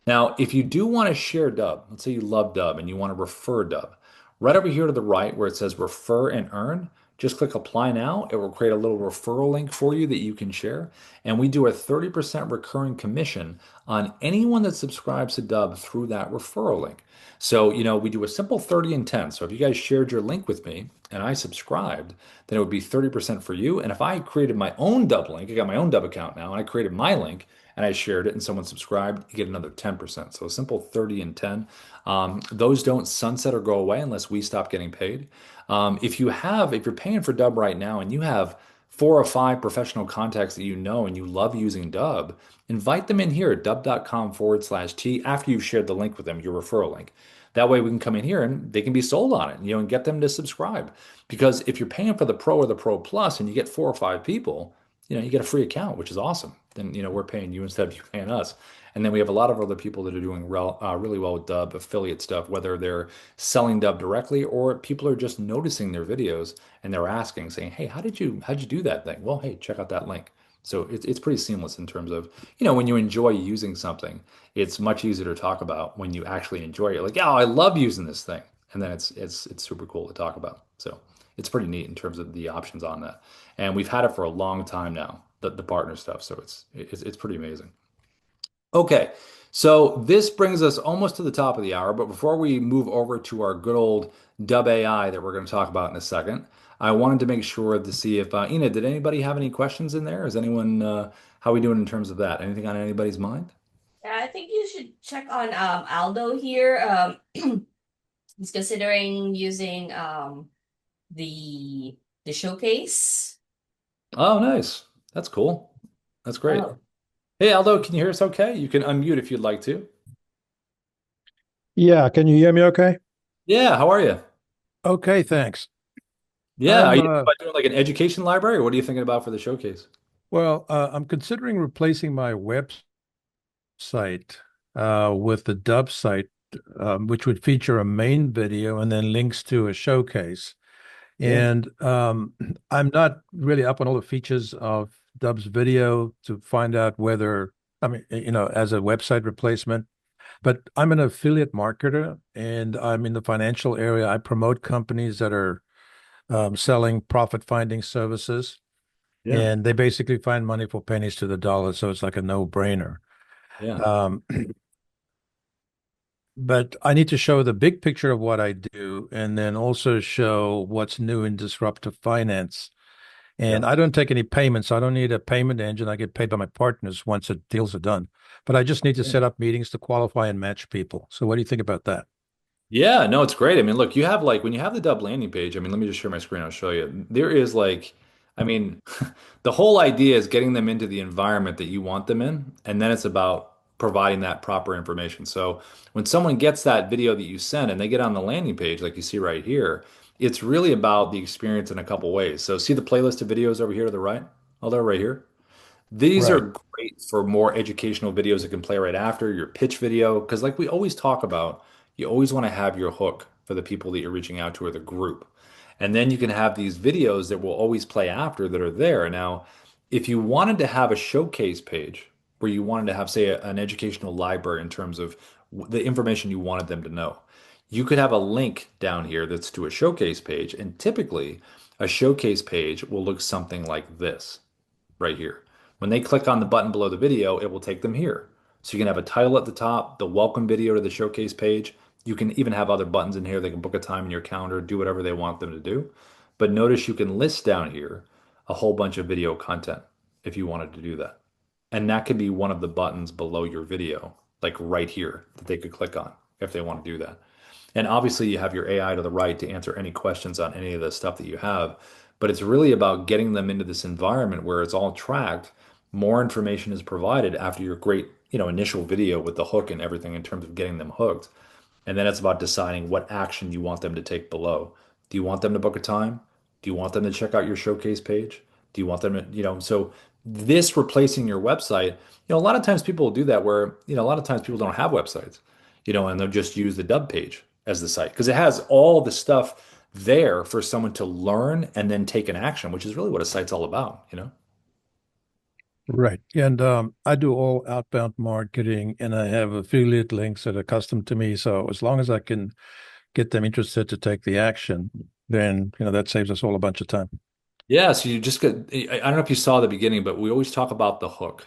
Now, if you do want to share Dubb, let's say you love Dubb and you want to refer Dubb, right over here to the right where it says refer and earn, just click apply now. It will create a little referral link for you that you can share. And we do a 30% recurring commission on anyone that subscribes to Dubb through that referral link. So, we do a simple 30 and 10. So if you guys shared your link with me and I subscribed, then it would be 30% for you. And if I created my own Dubb link, I got my own Dubb account now, and I created my link, and I shared it and someone subscribed, you get another 10%. So a simple 30 and 10. Those don't sunset or go away unless we stop getting paid. If you're paying for Dubb right now and you have 4 or 5 professional contacts that you know and you love using Dubb, invite them in here at dubb.com/T after you've shared the link with them, your referral link. That way we can come in here and they can be sold on it, and get them to subscribe. Because if you're paying for the Pro or the Pro Plus and you get 4 or 5 people, you get a free account, which is awesome. Then, we're paying you instead of you paying us. And then we have a lot of other people that are doing really well with Dubb affiliate stuff, whether they're selling Dubb directly or people are just noticing their videos and they're asking, saying, hey, how'd you do that thing? Well, hey, check out that link. So it's pretty seamless in terms of, when you enjoy using something, it's much easier to talk about when you actually enjoy it. Like, oh, I love using this thing. And then it's super cool to talk about. So it's pretty neat in terms of the options on that. And we've had it for a long time now, the partner stuff. So it's pretty amazing. Okay, so this brings us almost to the top of the hour, but before we move over to our good old Dubb AI that we're going to talk about in a second, I wanted to make sure to see if Ina, did anybody have any questions in there? Is anyone how are we doing in terms of that? Anything on anybody's mind? Yeah, I think you should check on Aldo here. He's considering using the showcase. Oh, nice. That's cool. That's great. Oh, Hey, Aldo, can you hear us okay? You can unmute if you'd like to. Yeah, can you hear me okay? Yeah, how are you? Okay, thanks. Yeah, are I'm you thinking about doing like an education library, or what are you thinking about for the showcase? I'm considering replacing my website with the Dubb site, which would feature a main video and then links to a showcase. Yeah. And I'm not really up on all the features of Dubb's video to find out whether, I mean, as a website replacement. But I'm an affiliate marketer and I'm in the financial area. I promote companies that are selling profit finding services, Yeah. and they basically find money for pennies to the dollar. So it's like a no-brainer. Yeah. Um, but I need to show the big picture of what I do and then also show what's new in disruptive finance. And Yeah. I don't take any payments. So I don't need a payment engine. I get paid by my partners once the deals are done. But I just need to Yeah. set up meetings to qualify and match people. So what do you think about that? Yeah, no, it's great. I mean, look, you have like when you have the Dubb landing page, I mean, let me just share my screen, I'll show you. There is like, I mean, the whole idea is getting them into the environment that you want them in, and then it's about providing that proper information. So when someone gets that video that you send and they get on the landing page, like you see right here, it's really about the experience in a couple ways. So see the playlist of videos over here to the right? Oh, they're right here. These Right. are great for more educational videos that can play right after your pitch video. Because, like we always talk about, you always want to have your hook for the people that you're reaching out to or the group. And then you can have these videos that will always play after that are there. Now, if you wanted to have a showcase page where you wanted to have, say, an educational library in terms of the information you wanted them to know, you could have a link down here that's to a showcase page. And typically, a showcase page will look something like this right here. When they click on the button below the video, it will take them here. So you can have a title at the top, the welcome video to the showcase page. You can even have other buttons in here. They can book a time in your calendar, do whatever they want them to do. But notice you can list down here a whole bunch of video content if you wanted to do that. And that could be one of the buttons below your video, like right here, that they could click on if they want to do that. And obviously, you have your AI to the right to answer any questions on any of the stuff that you have. But it's really about getting them into this environment where it's all tracked. More information is provided after your great, initial video with the hook and everything in terms of getting them hooked. And then it's about deciding what action you want them to take below. Do you want them to book a time? Do you want them to check out your showcase page? Do you want them to, so this replacing your website, a lot of times people will do that where, a lot of times people don't have websites, and they'll just use the Dubb page as the site because it has all the stuff there for someone to learn and then take an action, which is really what a site's all about. Right. And I do all outbound marketing and I have affiliate links that are custom to me. So as long as I can get them interested to take the action, then, that saves us all a bunch of time. Yeah, so you just get, I don't know if you saw the beginning, but we always talk about the hook.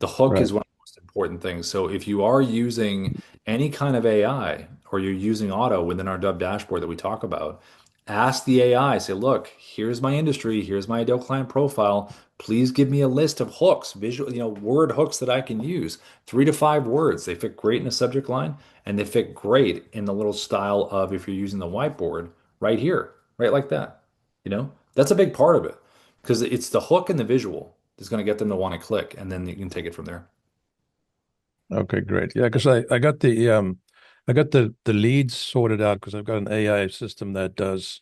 The hook Right. is one of the most important things. So if you are using any kind of AI or you're using auto within our Dubb dashboard that we talk about, ask the AI, say, look, here's my industry, here's my ideal client profile. Please give me a list of hooks, visual, word hooks that I can use. 3 to 5 words. They fit great in a subject line and they fit great in the little style of if you're using the whiteboard right here, right like that. That's a big part of it because it's the hook and the visual that's going to get them to want to click, and then you can take it from there. Okay, great. Yeah, because I got the leads sorted out because I've got an AI system that does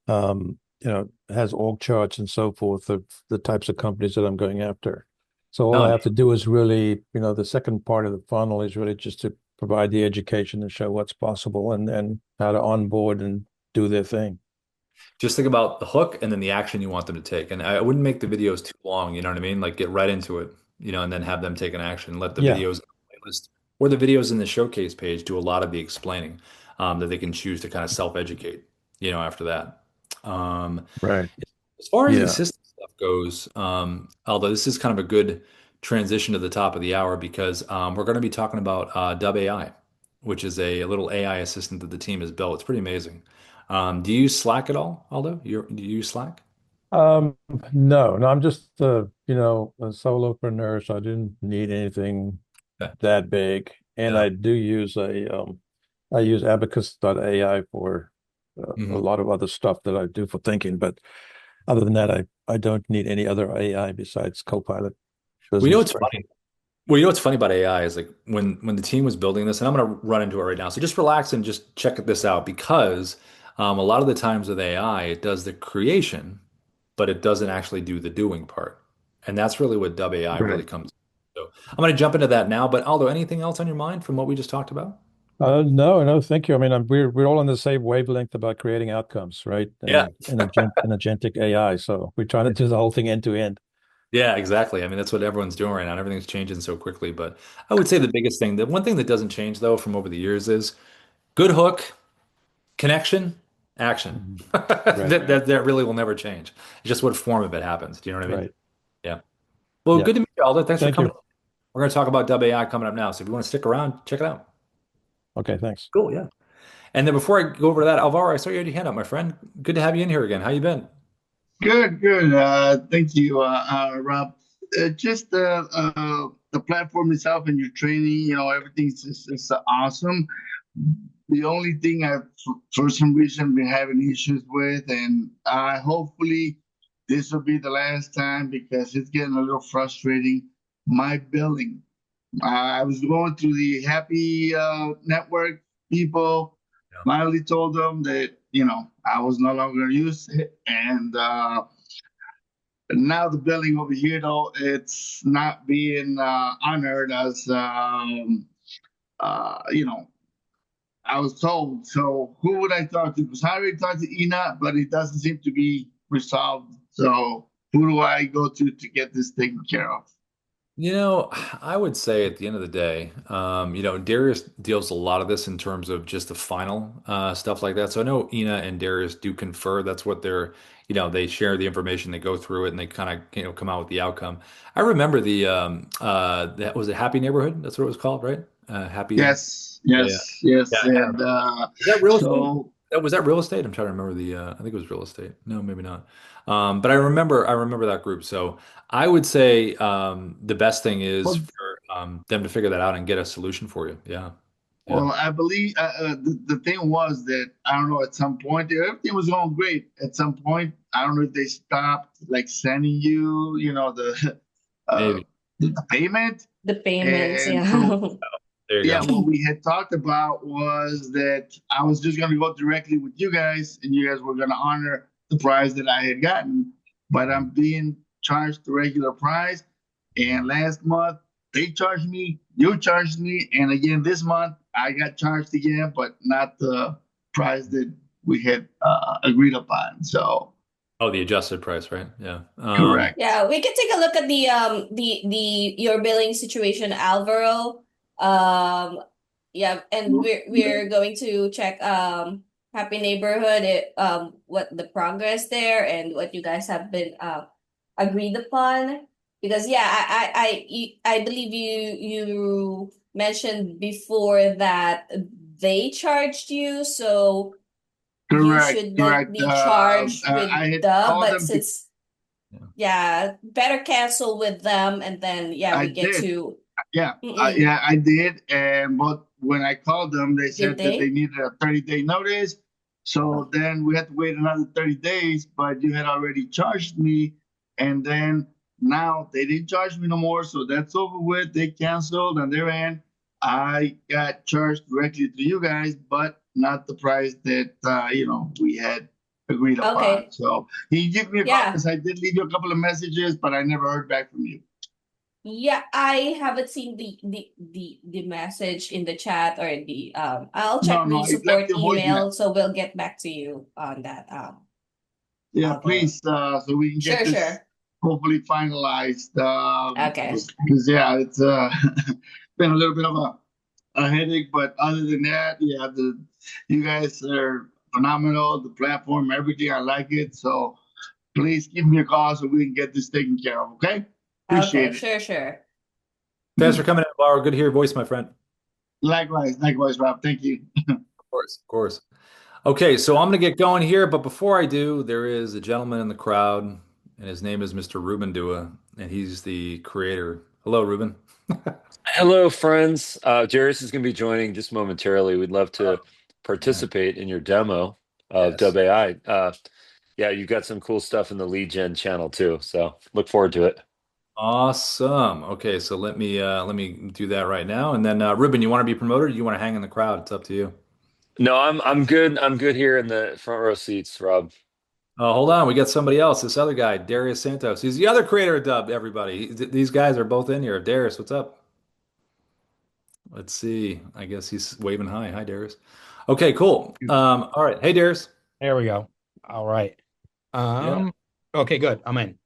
has org charts and so forth of the types of companies that I'm going after. So all Oh, I have to do is really, the second part of the funnel is really just to provide the education and show what's possible and how to onboard and do their thing. just think about the hook and then the action you want them to take. And I wouldn't make the videos too long, you know what I mean? Like get right into it, and then have them take an action. Let the Yeah, videos in the playlist or the videos in the showcase page do a lot of the explaining that they can choose to kind of self-educate, after that. Um, right. As far as the Yeah. assistant stuff goes, although this is kind of a good transition to the top of the hour because we're going to be talking about Dubb AI, which is a little AI assistant that the team has built. It's pretty amazing. Do you use Slack at all, Aldo? Do you use Slack? Um, no, I'm just a solopreneur, so I didn't need anything Yeah. that big. And Yeah. I do use I use abacus.ai for a Mhm. lot of other stuff that I do for thinking, but other than that, I don't need any other AI besides Copilot Well, you know business what's version. funny? Well, you know what's funny about AI is like when the team was building this, and I'm going to run into it right now. So just relax and just check this out because a lot of the times with AI, it does the creation, but it doesn't actually do the doing part. And that's really what Dubb AI really Right. comes. So I'm going to jump into that now. But Aldo, anything else on your mind from what we just talked about? No, no, thank you. I mean, we're all on the same wavelength about creating outcomes, right? Yeah. And an agentic AI. So we're trying to do the whole thing end to end. Yeah, exactly. I mean, that's what everyone's doing right now. Everything's changing so quickly. But I would say the biggest thing, the one thing that doesn't change though from over the years is good hook, connection, action. Mhm. Right, That really will never change. It's just what form of it happens. Do you know what I mean? right. Yeah. Well, Yeah. good to meet you, Aldo. Thanks for Thank coming. you. We're going to talk about Dubb AI coming up now. So if you want to stick around, check it out. Okay, thanks. Cool. Yeah. And then before I go over to that, Alvaro, I saw you had your hand up, my friend. Good to have you in here again. How you been? Good, good. Thank you, Rob. Just the platform itself and your training, everything's just awesome. The only thing for some reason, been having issues with, and hopefully this will be the last time because it's getting a little frustrating. My billing. I was going through the Happy Network people. Yeah. Finally told them that I was no longer going to use it, and now the building over here, though, it's not being honored as you know, I was told. So who would I talk to? Because I already talked to Ina, but it doesn't seem to be resolved. So who do I go to get this taken care of? I would say at the end of the day, Darius deals a lot of this in terms of just the final stuff like that. So I know Ina and Darius do confer. That's what they share the information, they go through it, and they kind of, come out with the outcome. I remember that was a Happy Neighborhood. That's what it was called, right? Happy. Yes, Yeah, yeah, yes, yes. yeah. I And remember. Is that real estate? so, Was that real estate? I'm trying to remember I think it was real estate. No, maybe not. But I remember that group. So I would say the best thing is well, for them to figure that out and get a solution for you. Yeah. Yeah. I believe the thing was that I don't know. At some point, everything was going great. At some point, I don't know if they stopped like sending you, uh, Maybe. the payment. The payments, And yeah. so, There you yeah, go. what we had talked about was that I was just going to go directly with you guys, and you guys were going to honor the price that I had gotten. But I'm being charged the regular price. And last month they charged me, you charged me, and again this month I got charged again, but not the price that we had agreed upon. So Oh, the adjusted price, right? Yeah. correct. Yeah, we can take a look at the your billing situation, Alvaro. Um, yeah, and we're going to check Happy Neighborhood, what the progress there and what you guys have been agreed upon. Because yeah, I believe you mentioned before that they charged you, so you Correct, should not correct. be charged with I had the, called but them. since Yeah. yeah, better cancel with them, and then yeah, I we get did. to. Yeah, Mm-mm. yeah, I did. And but when I called them, they Did said that they they? needed a 30-day notice. So then we had to wait another 30 days, but you had already charged me. And then now they didn't charge me no more. So that's over with. They canceled on their end. I got charged directly to you guys, but not the price that we had agreed upon. Okay. So he gave me a call Yeah. because I did leave you a couple of messages, but I never heard back from you. Yeah, I haven't seen the message in the chat or the I'll No, check no, the I left support you a voicemail. email, so we'll get back to you on that, Yeah, Alvaro. please, so we can get Sure, this sure. hopefully finalized. Okay. Because yeah, it's been a little bit of a headache, but other than that, yeah, you guys are phenomenal. The platform, everything, I like it. So please give me a call so we can get this taken care of. Okay? Okay, Appreciate it. sure, sure. Thanks for coming in, Laura. Good to hear your voice, my friend. Likewise, Rob. Thank you. Of course, of course. Okay, so I'm going to get going here, but before I do, there is a gentleman in the crowd, and his name is Mr. Ruben Dua, and he's the creator. Hello, Ruben. Hello, friends. Jairus is going to be joining just momentarily. We'd love to Yeah. participate in your demo of Yes. Dub AI. Yeah, you've got some cool stuff in the lead gen channel too, so look forward to it. Awesome. Okay, so let me do that right now, and then Ruben, you want to be promoted, or you want to hang in the crowd? It's up to you. No, I'm good. I'm good here in the front row seats, Rob. Hold on, we got somebody else. This other guy, Darius Santos. He's the other creator of Dubb. Everybody, these guys are both in here. Darius, what's up? Let's see. I guess he's waving hi. Hi, Darius. Okay, cool. All right. Hey, Darius. There we go. All right. Yeah. Okay, good. I'm in.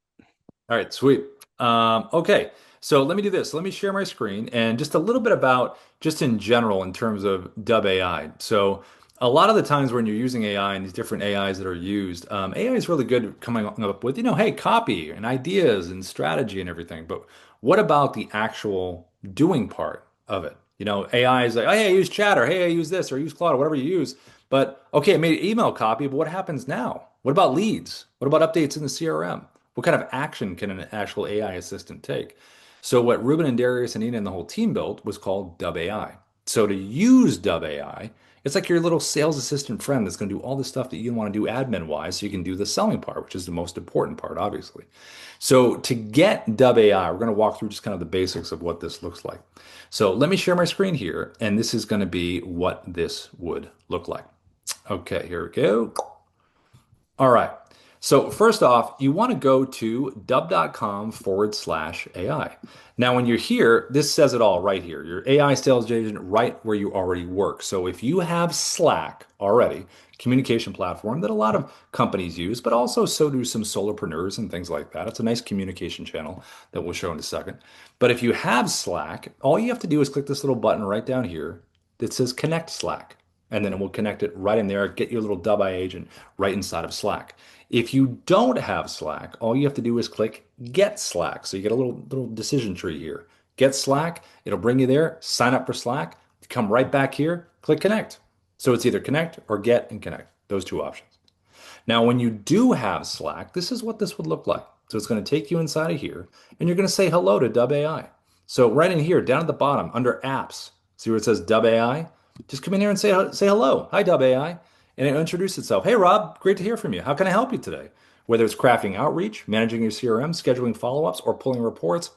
All right, sweet. Okay, so let me do this. Let me share my screen and just a little bit about just in general in terms of Dub AI. So a lot of the times when you're using AI and these different AIs that are used, AI is really good at coming up with, hey, copy and ideas and strategy and everything. But what about the actual doing part of it? AI is like, oh, hey, I use chat, or hey, I use this, or use Claude, or whatever you use. But okay, I made an email copy, but what happens now? What about leads? What about updates in the CRM? What kind of action can an actual AI assistant take? So what Ruben and Darius and Ina and the whole team built was called Dub AI. So to use Dub AI, it's like your little sales assistant friend that's going to do all the stuff that you want to do admin wise, so you can do the selling part, which is the most important part, obviously. So to get Dub AI, we're going to walk through just kind of the basics of what this looks like. So let me share my screen here, and this is going to be what this would look like. Okay, here we go. All right. So first off, you want to go to dubb.com/AI. Now, when you're here, this says it all right here. Your AI sales agent right where you already work. So if you have Slack already, communication platform that a lot of companies use, but also so do some solopreneurs and things like that. It's a nice communication channel that we'll show in a second. But if you have Slack, all you have to do is click this little button right down here that says Connect Slack. And then it will connect it right in there, get your little Dubb AI agent right inside of Slack. If you don't have Slack, all you have to do is click Get Slack. So you get a little decision tree here. Get Slack, it'll bring you there, sign up for Slack, come right back here, click Connect. So it's either Connect or Get and Connect, those two options. Now, when you do have Slack, this is what this would look like. So it's going to take you inside of here, and you're going to say hello to Dubb AI. So right in here, down at the bottom, under Apps, see where it says Dubb AI? Just come in here and say hello. Hi, Dubb AI. And it'll introduce itself. Hey, Rob, great to hear from you. How can I help you today? Whether it's crafting outreach, managing your CRM, scheduling follow-ups, or pulling reports,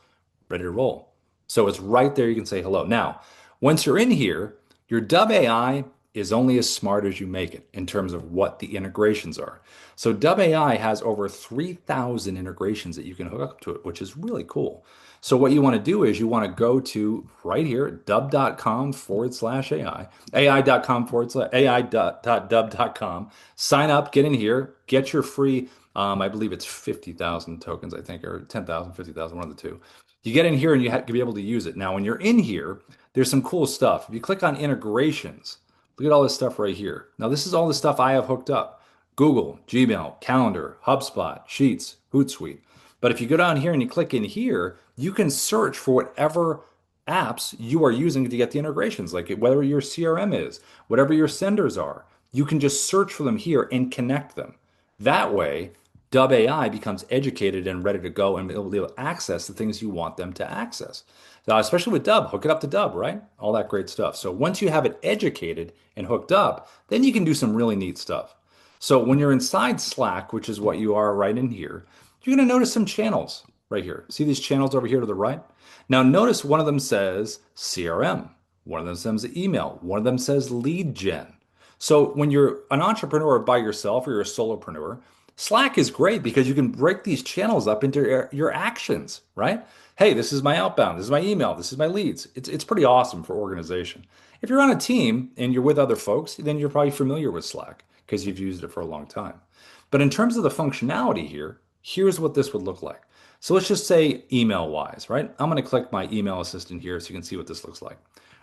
ready to roll. So it's right there. You can say hello. Now, once you're in here, your Dubb AI is only as smart as you make it in terms of what the integrations are. So Dubb AI has over 3,000 integrations that you can hook up to it, which is really cool. So what you want to do is you want to go to right here, dubb.com/AI, AI.com/AI.dubb.com, sign up, get in here, get your free, I believe it's 50,000 tokens, I think, or 10,000, 50,000, one of the two. You get in here and you have to be able to use it. Now, when you're in here, there's some cool stuff. If you click on integrations, look at all this stuff right here. Now, this is all the stuff I have hooked up. Google, Gmail, Calendar, HubSpot, Sheets, Hootsuite. But if you go down here and you click in here, you can search for whatever apps you are using to get the integrations, like whether your CRM is, whatever your senders are. You can just search for them here and connect them. That way, Dubb AI becomes educated and ready to go and be able to access the things you want them to access. Now, especially with Dubb, hook it up to Dubb, right? All that great stuff. So once you have it educated and hooked up, then you can do some really neat stuff. So when you're inside Slack, which is what you are right in here, you're going to notice some channels right here. See these channels over here to the right? Now notice one of them says CRM, one of them says email, one of them says lead gen. So when you're an entrepreneur by yourself or you're a solopreneur, Slack is great because you can break these channels up into your actions, right? Hey, this is my outbound, this is my email, this is my leads. It's pretty awesome for organization. If you're on a team and you're with other folks, then you're probably familiar with Slack because you've used it for a long time. But in terms of the functionality here, here's what this would look like. So let's just say email wise, right? I'm going to click my email assistant here so you can see what this looks like.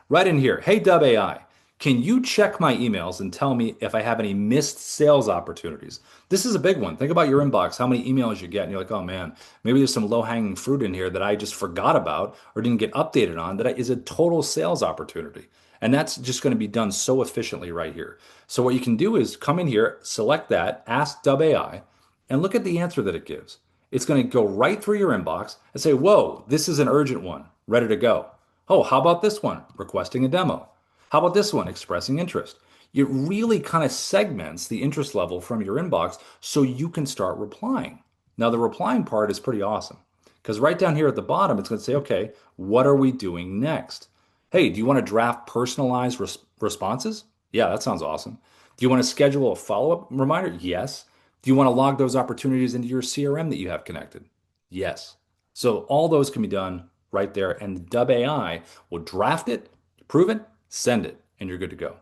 Right in here, hey Dubb AI, can you check my emails and tell me if I have any missed sales opportunities? This is a big one. Think about your inbox, how many emails you get, and you're like, oh man, maybe there's some low-hanging fruit in here that I just forgot about or didn't get updated on that is a total sales opportunity. And that's just going to be done so efficiently right here. So what you can do is come in here, select that, ask Dubb AI, and look at the answer that it gives. It's going to go right through your inbox and say, whoa, this is an urgent one, ready to go. Oh, how about this one? Requesting a demo. How about this one? Expressing interest. It really kind of segments the interest level from your inbox so you can start replying. Now, the replying part is pretty awesome because right down here at the bottom, it's going to say, okay, what are we doing next? Hey, do you want to draft personalized responses? Yeah, that sounds awesome. Do you want to schedule a follow-up reminder? Yes. Do you want to log those opportunities into your CRM that you have connected? Yes. So all those can be done right there, and Dubb AI will draft it, approve it, send it, and you're good to go.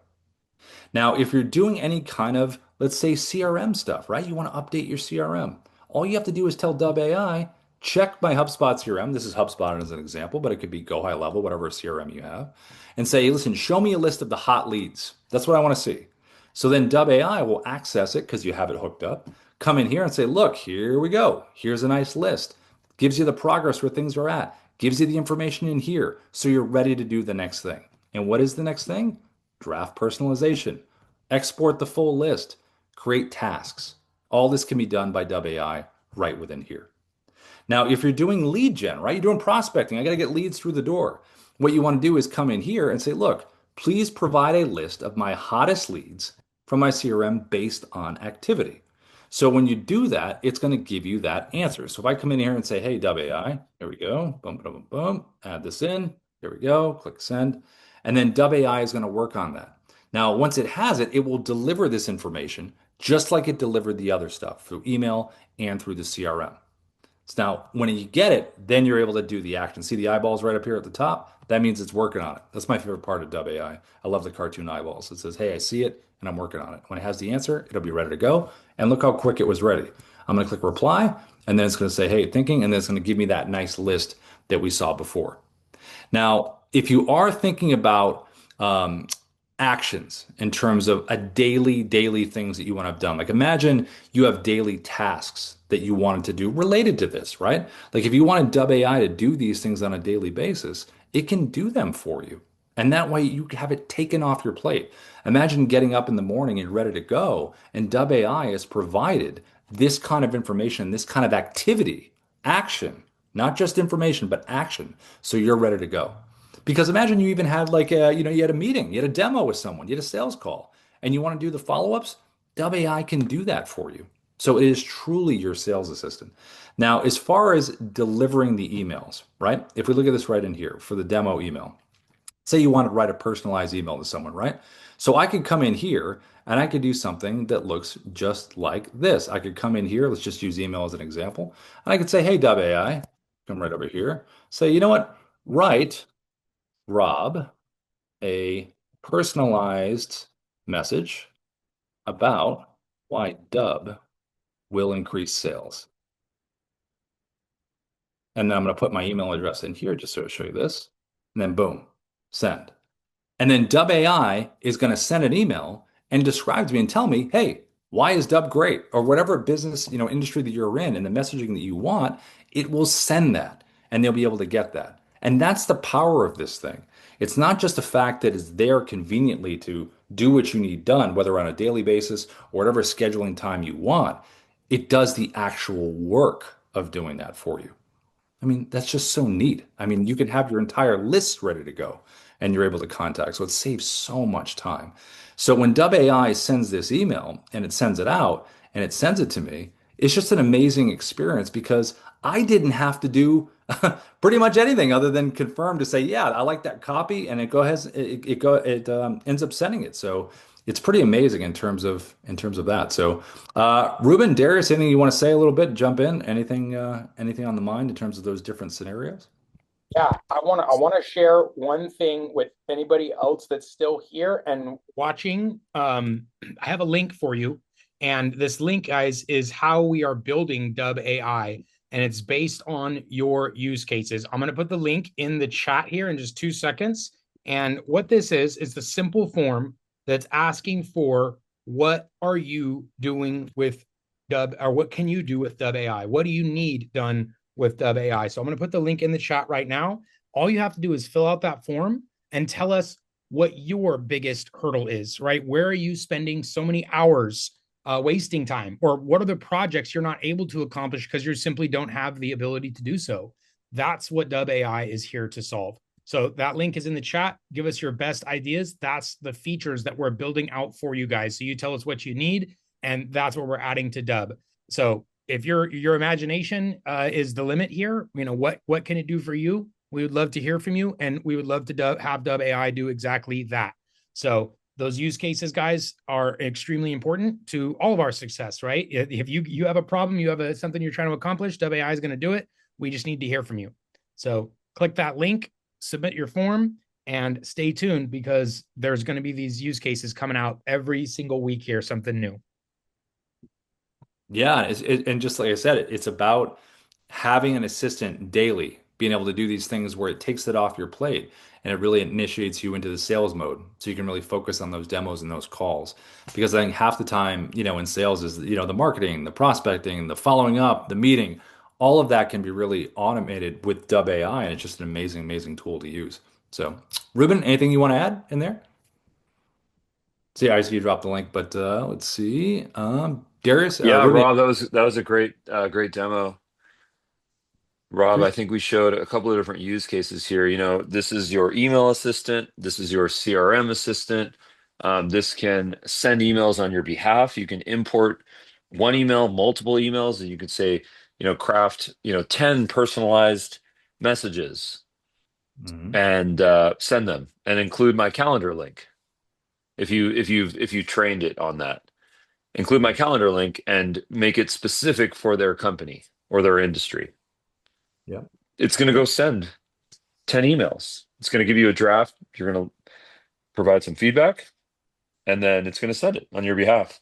Now, if you're doing any kind of, let's say, CRM stuff, right? You want to update your CRM. All you have to do is tell Dubb AI, check my HubSpot CRM. This is HubSpot as an example, but it could be Go High Level, whatever CRM you have, and say, listen, show me a list of the hot leads. That's what I want to see. So then Dubb AI will access it because you have it hooked up, come in here and say, look, here we go. Here's a nice list. Gives you the progress where things are at, gives you the information in here. So you're ready to do the next thing. And what is the next thing? Draft personalization, export the full list, create tasks. All this can be done by Dubb AI right within here. Now, if you're doing lead gen, right, you're doing prospecting, I got to get leads through the door. What you want to do is come in here and say, look, please provide a list of my hottest leads from my CRM based on activity. So when you do that, it's going to give you that answer. So if I come in here and say, hey, Dubb AI, there we go, boom, boom, boom, boom, add this in, there we go, click send. And then Dubb AI is going to work on that. Now, once it has it, it will deliver this information just like it delivered the other stuff through email and through the CRM. So now, when you get it, then you're able to do the action. See the eyeballs right up here at the top? That means it's working on it. That's my favorite part of Dubb AI. I love the cartoon eyeballs. It says, hey, I see it, and I'm working on it. When it has the answer, it'll be ready to go. And look how quick it was ready. I'm going to click reply, and then it's going to say, hey, thinking, and then it's going to give me that nice list that we saw before. Now, if you are thinking about um, actions in terms of a daily things that you want to have done, like imagine you have daily tasks that you wanted to do related to this, right? Like if you wanted Dubb AI to do these things on a daily basis, it can do them for you. And that way you have it taken off your plate. Imagine getting up in the morning and ready to go, and Dubb AI has provided this kind of information, this kind of activity, action, not just information, but action. So you're ready to go. Because imagine you even had like you had a meeting, you had a demo with someone, you had a sales call, and you want to do the follow-ups. Dubb AI can do that for you. So it is truly your sales assistant. Now, as far as delivering the emails, right? If we look at this right in here for the demo email, say you want to write a personalized email to someone, right? So I could come in here and I could do something that looks just like this. I could come in here, let's just use email as an example, and I could say, hey, Dubb AI, come right over here, say, you know what? Write Rob a personalized message about why Dubb will increase sales. And then I'm going to put my email address in here just so to show you this. And then boom, send. And then Dubb AI is going to send an email and describe to me and tell me, hey, why is Dubb great? Or whatever business, industry that you're in and the messaging that you want, it will send that and they'll be able to get that. And that's the power of this thing. It's not just the fact that it's there conveniently to do what you need done, whether on a daily basis or whatever scheduling time you want. It does the actual work of doing that for you. I mean, that's just so neat. I mean, you can have your entire list ready to go and you're able to contact. So it saves so much time. So when Dubb AI sends this email and it sends it out and it sends it to me, it's just an amazing experience because I didn't have to do pretty much anything other than confirm to say, yeah, I like that copy, and it ends up sending it. So it's pretty amazing in terms of that. So Ruben, Darius, anything you want to say a little bit? Jump in. Anything on the mind in terms of those different scenarios? Yeah, I want to share one thing with anybody else that's still here and watching. I have a link for you, and this link, guys, is how we are building Dubb AI, and it's based on your use cases. I'm going to put the link in the chat here in just 2 seconds. And what this is the simple form that's asking for what are you doing with Dubb, or what can you do with Dubb AI? What do you need done with Dubb AI? So I'm going to put the link in the chat right now. All you have to do is fill out that form and tell us what your biggest hurdle is, right? Where are you spending so many hours wasting time? Or what are the projects you're not able to accomplish because you simply don't have the ability to do so? That's what Dubb AI is here to solve. So that link is in the chat. Give us your best ideas. That's the features that we're building out for you guys. So you tell us what you need, and that's what we're adding to Dubb. So if your imagination is the limit here, what can it do for you? We would love to hear from you, and we would love to have Dubb AI do exactly that. So those use cases, guys, are extremely important to all of our success, right? If you have a problem, you have something you're trying to accomplish, Dubb AI is going to do it. We just need to hear from you. So click that link, submit your form, and stay tuned because there's going to be these use cases coming out every single week here, something new. Yeah, and just like I said, it's about having an assistant daily, being able to do these things where it takes it off your plate and it really initiates you into the sales mode, so you can really focus on those demos and those calls. Because I think half the time, in sales is, the marketing, the prospecting, the following up, the meeting, all of that can be really automated with Dubb AI, and it's just an amazing, amazing tool to use. So, Ruben, anything you want to add in there? See, I see you dropped the link, but let's see. Darius or Yeah, Ruben. Rob, that was a great demo. Rob, I think we showed a couple of different use cases here. This is your email assistant. This is your CRM assistant. This can send emails on your behalf. You can import one email, multiple emails, and you could say, craft, 10 personalized messages Mhm. and send them and include my calendar link if you trained it on that. include my calendar link, and make it specific for their company or their industry. Yeah. It's going to go send 10 emails. It's going to give you a draft. You're going to provide some feedback, and then it's going to send it on your behalf.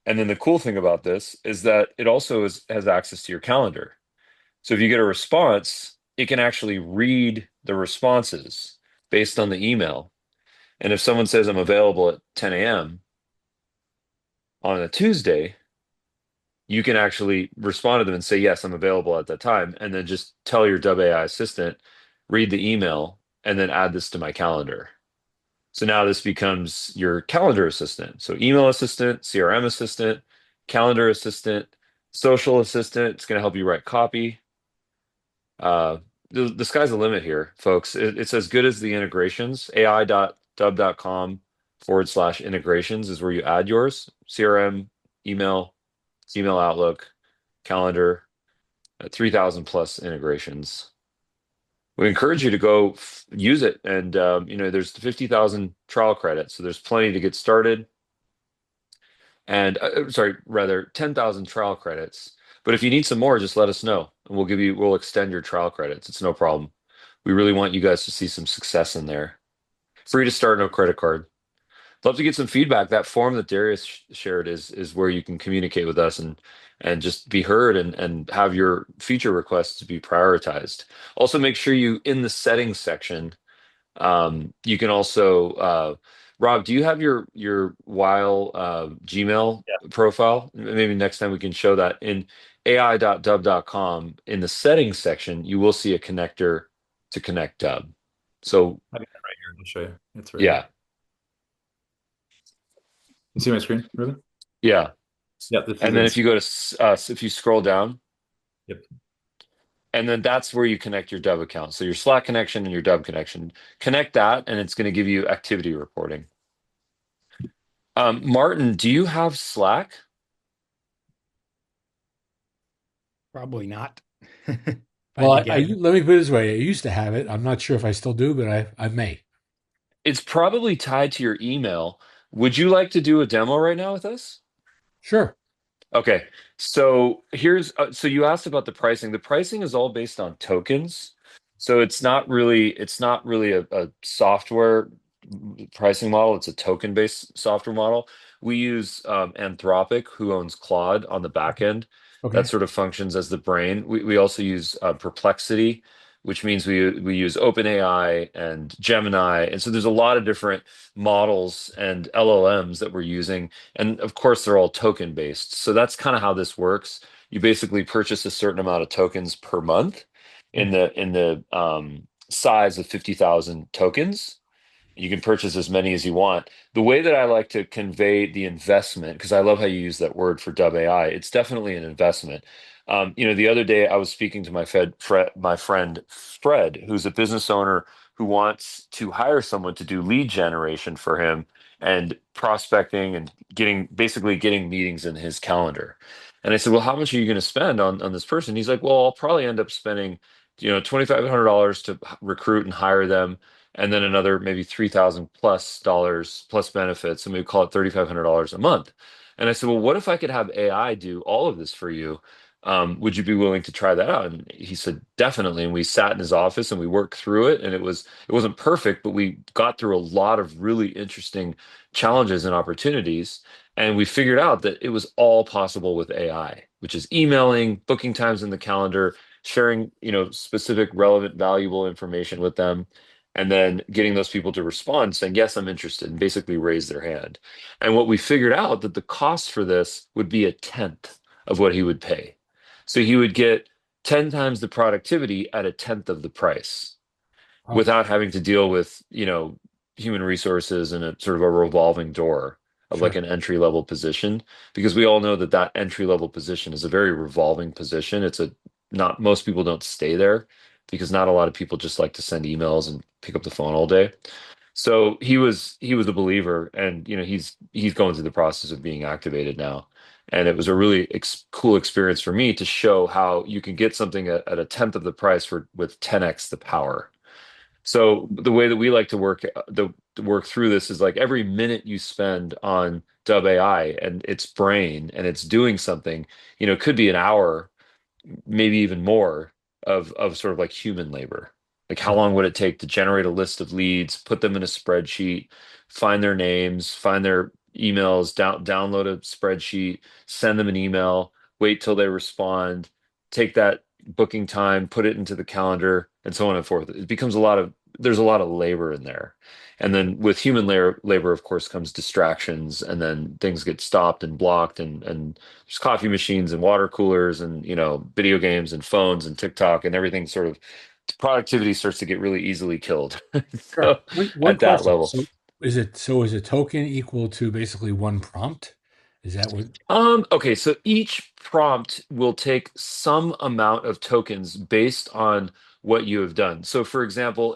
And then the cool thing about this is that it also has access to your calendar. So if you get a response, it can actually read the responses based on the email. And if someone says I'm available at 10 a.m. on a Tuesday, you can actually respond to them and say, yes, I'm available at that time. And then just tell your Dubb AI assistant, read the email, and then add this to my calendar. So now this becomes your calendar assistant. So email assistant, CRM assistant, calendar assistant, social assistant. It's going to help you write copy. The sky's the limit here, folks. It's as good as the integrations. ai.dubb.com/integrations is where you add yours. CRM, email, email Outlook, calendar, 3,000 plus integrations. We encourage you to go use it. And, there's 50,000 trial credits. So there's plenty to get started. And sorry, rather 10,000 trial credits. But if you need some more, just let us know and we'll extend your trial credits. It's no problem. We really want you guys to see some success in there. Free to start, no credit card. Love to get some feedback. That form that Darius shared is where you can communicate with us and just be heard and have your feature requests be prioritized. Also, make sure you in the settings section, you can also Rob, do you have your Weil Gmail profile? Maybe next time we can show that in ai.dubb.com in the settings section, you will see a connector to connect Dubb. So I got it right here to show you. It's right yeah, here. You see my screen, Ruben? yeah. Yeah, this is And then it. if you go to if you scroll down, Yep. and then that's where you connect your Dubb account. So your Slack connection and your Dubb connection. Connect that, and it's going to give you activity reporting. Martin, do you have Slack? Probably not. Well, Had to get it. let me put it this way. I used to have it. I'm not sure if I still do, but I may. It's probably tied to your email. Would you like to do a demo right now with us? Sure. Okay. So so you asked about the pricing. The pricing is all based on tokens. So it's not really a software pricing model. It's a token-based software model. We use Anthropic, who owns Claude on the back end. That Okay. sort of functions as the brain. We also use Perplexity, which means we use OpenAI and Gemini. And so there's a lot of different models and LLMs that we're using. And of course, they're all token based. So that's kind of how this works. You basically purchase a certain amount of tokens per month in the size of 50,000 tokens. You can purchase as many as you want. The way that I like to convey the investment, because I love how you use that word for Dubb AI, it's definitely an investment. The other day I was speaking to my friend Fred, who's a business owner who wants to hire someone to do lead generation for him and prospecting and basically getting meetings in his calendar. And I said, well, how much are you going to spend on this person? He's like, well, I'll probably end up spending, $2,500 to recruit and hire them, and then another maybe 3,000 plus dollars plus benefits, and we call it $3,500 a month. And I said, well, what if I could have AI do all of this for you? Would you be willing to try that out? And he said, definitely. And we sat in his office and we worked through it. And it wasn't perfect, but we got through a lot of really interesting challenges and opportunities. And we figured out that it was all possible with AI, which is emailing, booking times in the calendar, sharing, specific, relevant, valuable information with them, and then getting those people to respond saying, yes, I'm interested, and basically raise their hand. And what we figured out that the cost for this would be a tenth of what he would pay. So he would get 10 times the productivity at a tenth of the price Oh, without having to deal with, human resources and a sort of a revolving door of like sure. an entry level position, because we all know that entry level position is a very revolving position. Not most people don't stay there because not a lot of people just like to send emails and pick up the phone all day. So he was a believer, and he's going through the process of being activated now. And it was a really cool experience for me to show how you can get something at a tenth of the price with 10x the power. So the way that we like to work, work through this is like every minute you spend on Dubb AI and its brain and it's doing something, could be an hour, maybe even more of sort of like human labor. Like how Sure. long would it take to generate a list of leads, put them in a spreadsheet, find their names, find their emails, download a spreadsheet, send them an email, wait till they respond, take that booking time, put it into the calendar, and so on and forth. It becomes there's a lot of labor in there. And then with human labor, of course, comes distractions, and then things get stopped and blocked, and there's coffee machines and water coolers and video games and phones and TikTok and everything sort of productivity starts to get really easily killed. Sure. So One at that question. level. So is a token equal to basically one prompt? Is that what? Okay, so each prompt will take some amount of tokens based on what you have done. So for example,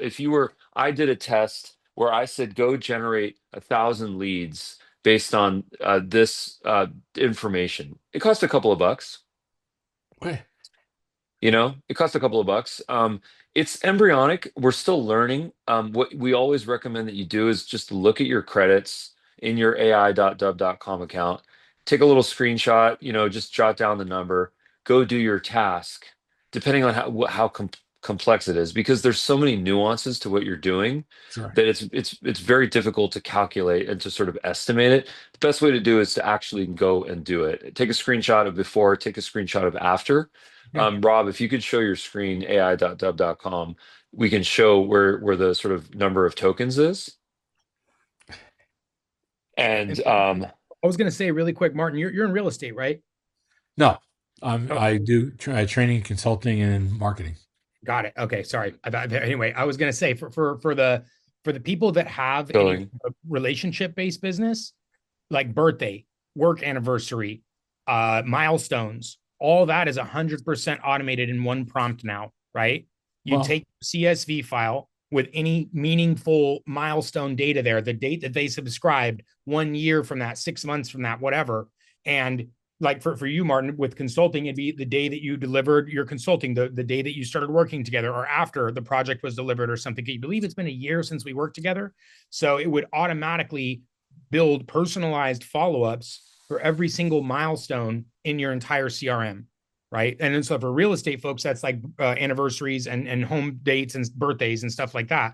I did a test where I said, go generate 1,000 leads based on this information. It cost a couple of bucks. Okay. It costs a couple of bucks. It's embryonic. We're still learning. What we always recommend that you do is just look at your credits in your ai.dubb.com account. Take a little screenshot, just jot down the number, go do your task, depending on how complex it is, because there's so many nuances to what you're doing Sure. that it's very difficult to calculate and to sort of estimate it. The best way to do is to actually go and do it. Take a screenshot of before, take a screenshot of after. Okay. Rob, if you could show your screen ai.dubb.com, we can show where the sort of number of tokens is. And I was going to say really quick, Martin, you're in real estate, right? No, Oh, I do training, consulting, and marketing. got it. Okay, sorry. Anyway, I was going to say for the people that have a billing. relationship-based business, like birthday, work anniversary, milestones, all that is 100% automated in one prompt now, right? You Well, take CSV file with any meaningful milestone data there, the date that they subscribed, 1 year from that, 6 months from that, whatever. And like for you, Martin, with consulting, it'd be the day that you delivered your consulting, the day that you started working together, or after the project was delivered or something. Can you believe it's been a year since we worked together? So it would automatically build personalized follow-ups for every single milestone in your entire CRM, right? And then so for real estate folks, that's like anniversaries and home dates and birthdays and stuff like that.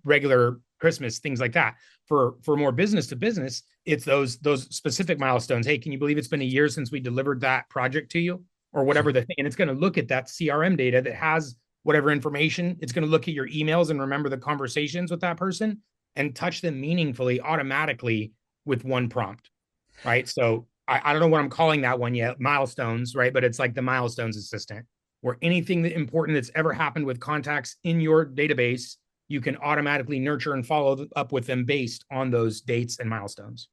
Regular Christmas, things like that. For more business to business, it's those specific milestones. Hey, can you believe it's been a year since we delivered that project to you, or whatever the thing? And it's going to look at that CRM data that has whatever information. It's going to look at your emails and remember the conversations with that person and touch them meaningfully automatically with one prompt, right? So I don't know what I'm calling that one yet, milestones, right? But it's like the milestones assistant, where anything that important that's ever happened with contacts in your database, you can automatically nurture and follow up with them based on those dates and milestones.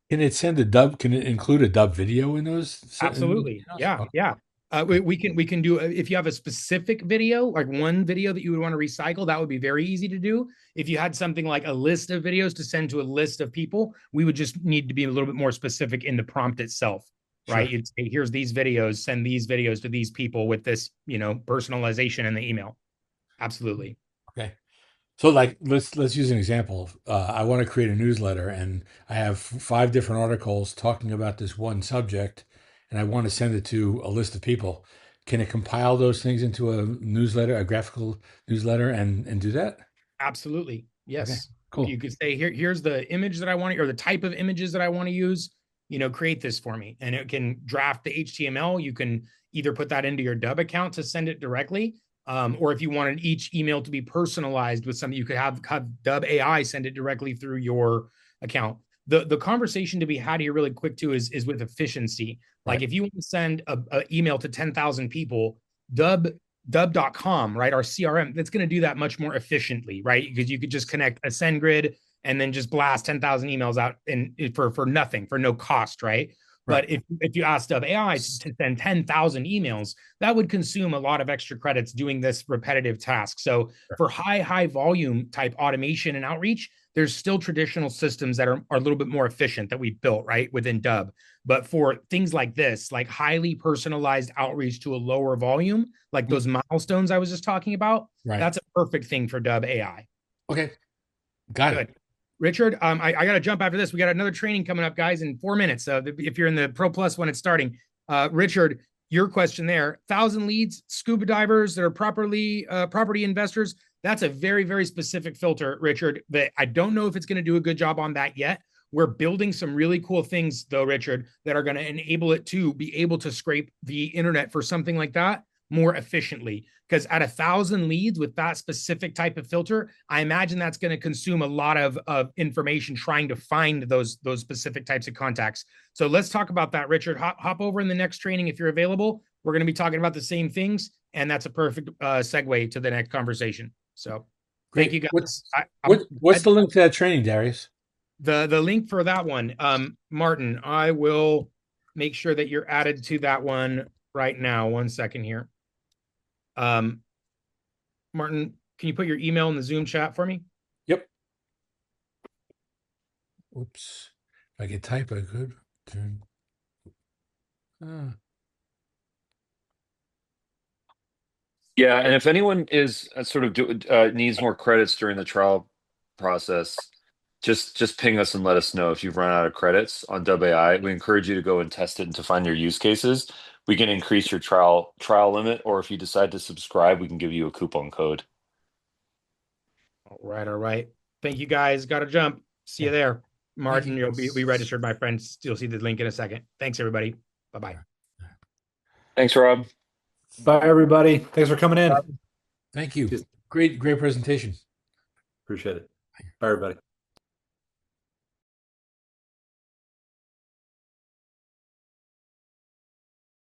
can it send a dub? Can it include a dub video in those? Absolutely. Yeah. Okay. Yeah. We can do, if you have a specific video, like one video that you would want to recycle, that would be very easy to do. If you had something like a list of videos to send to a list of people, we would just need to be a little bit more specific in the prompt itself, right? Sure. You'd say, here's these videos, send these videos to these people with this, personalization in the email. Absolutely. Okay. So like let's use an example. I want to create a newsletter and I have 5 different articles talking about this one subject and I want to send it to a list of people. Can it compile those things into a newsletter, a graphical newsletter and do that? Absolutely. Okay, Yes. cool. You could say, here's the image that I want to, or the type of images that I want to use, create this for me. And it can draft the HTML. You can either put that into your Dubb account to send it directly. Or if you wanted each email to be personalized with something, you could have Dubb AI send it directly through your account. The conversation to be had here really quick too is with efficiency. Like Right. if you want to send a email to 10,000 people, Dubb.com, right? Our CRM, that's going to do that much more efficiently, right? Because you could just connect a send grid and then just blast 10,000 emails out for nothing, for no cost, right? Right. But if you ask Dubb AI to send 10,000 emails, that would consume a lot of extra credits doing this repetitive task. So for high volume type automation and outreach, there's still traditional systems that are a little bit more efficient that we built, right, within Dubb. But for things like this, like highly personalized outreach to a lower volume, like those milestones I was just talking about, Right. that's a perfect thing for Dubb AI. Okay. Got it. Good. Richard, I got to jump after this. We got another training coming up, guys, in 4 minutes. If you're in the Pro Plus when it's starting, Richard, your question there: 1,000 leads, scuba divers that are property investors. That's a very, very specific filter, Richard. That I don't know if it's going to do a good job on that yet. We're building some really cool things, though, Richard, that are going to enable it to be able to scrape the internet for something like that more efficiently. Because at 1,000 leads with that specific type of filter, I imagine that's going to consume a lot of information trying to find those specific types of contacts. So let's talk about that, Richard. Hop over in the next training if you're available. We're going to be talking about the same things, and that's a perfect segue to the next conversation. So Great. thank you, guys. What's the link to that training, Darius? The link for that one, Martin, I will make sure that you're added to that one right now. 1 second here. Martin, can you put your email in the Zoom chat for me? Yep. Oops. If I could type, I could. Yeah, and if anyone is needs more credits during the trial process, just ping us and let us know if you've run out of credits on Dubb AI. We encourage you to go and test it and to find your use cases. We can increase your trial limit, or if you decide to subscribe, we can give you a coupon code. All right. Thank you, guys. Got to jump. See you there. Martin, you'll be registered, my friends. You'll see the link in a second. Thanks, everybody. Bye-bye. Thanks, Rob. Bye, everybody. Thanks for coming in. Thank you. Great presentation. Appreciate it. Bye, everybody.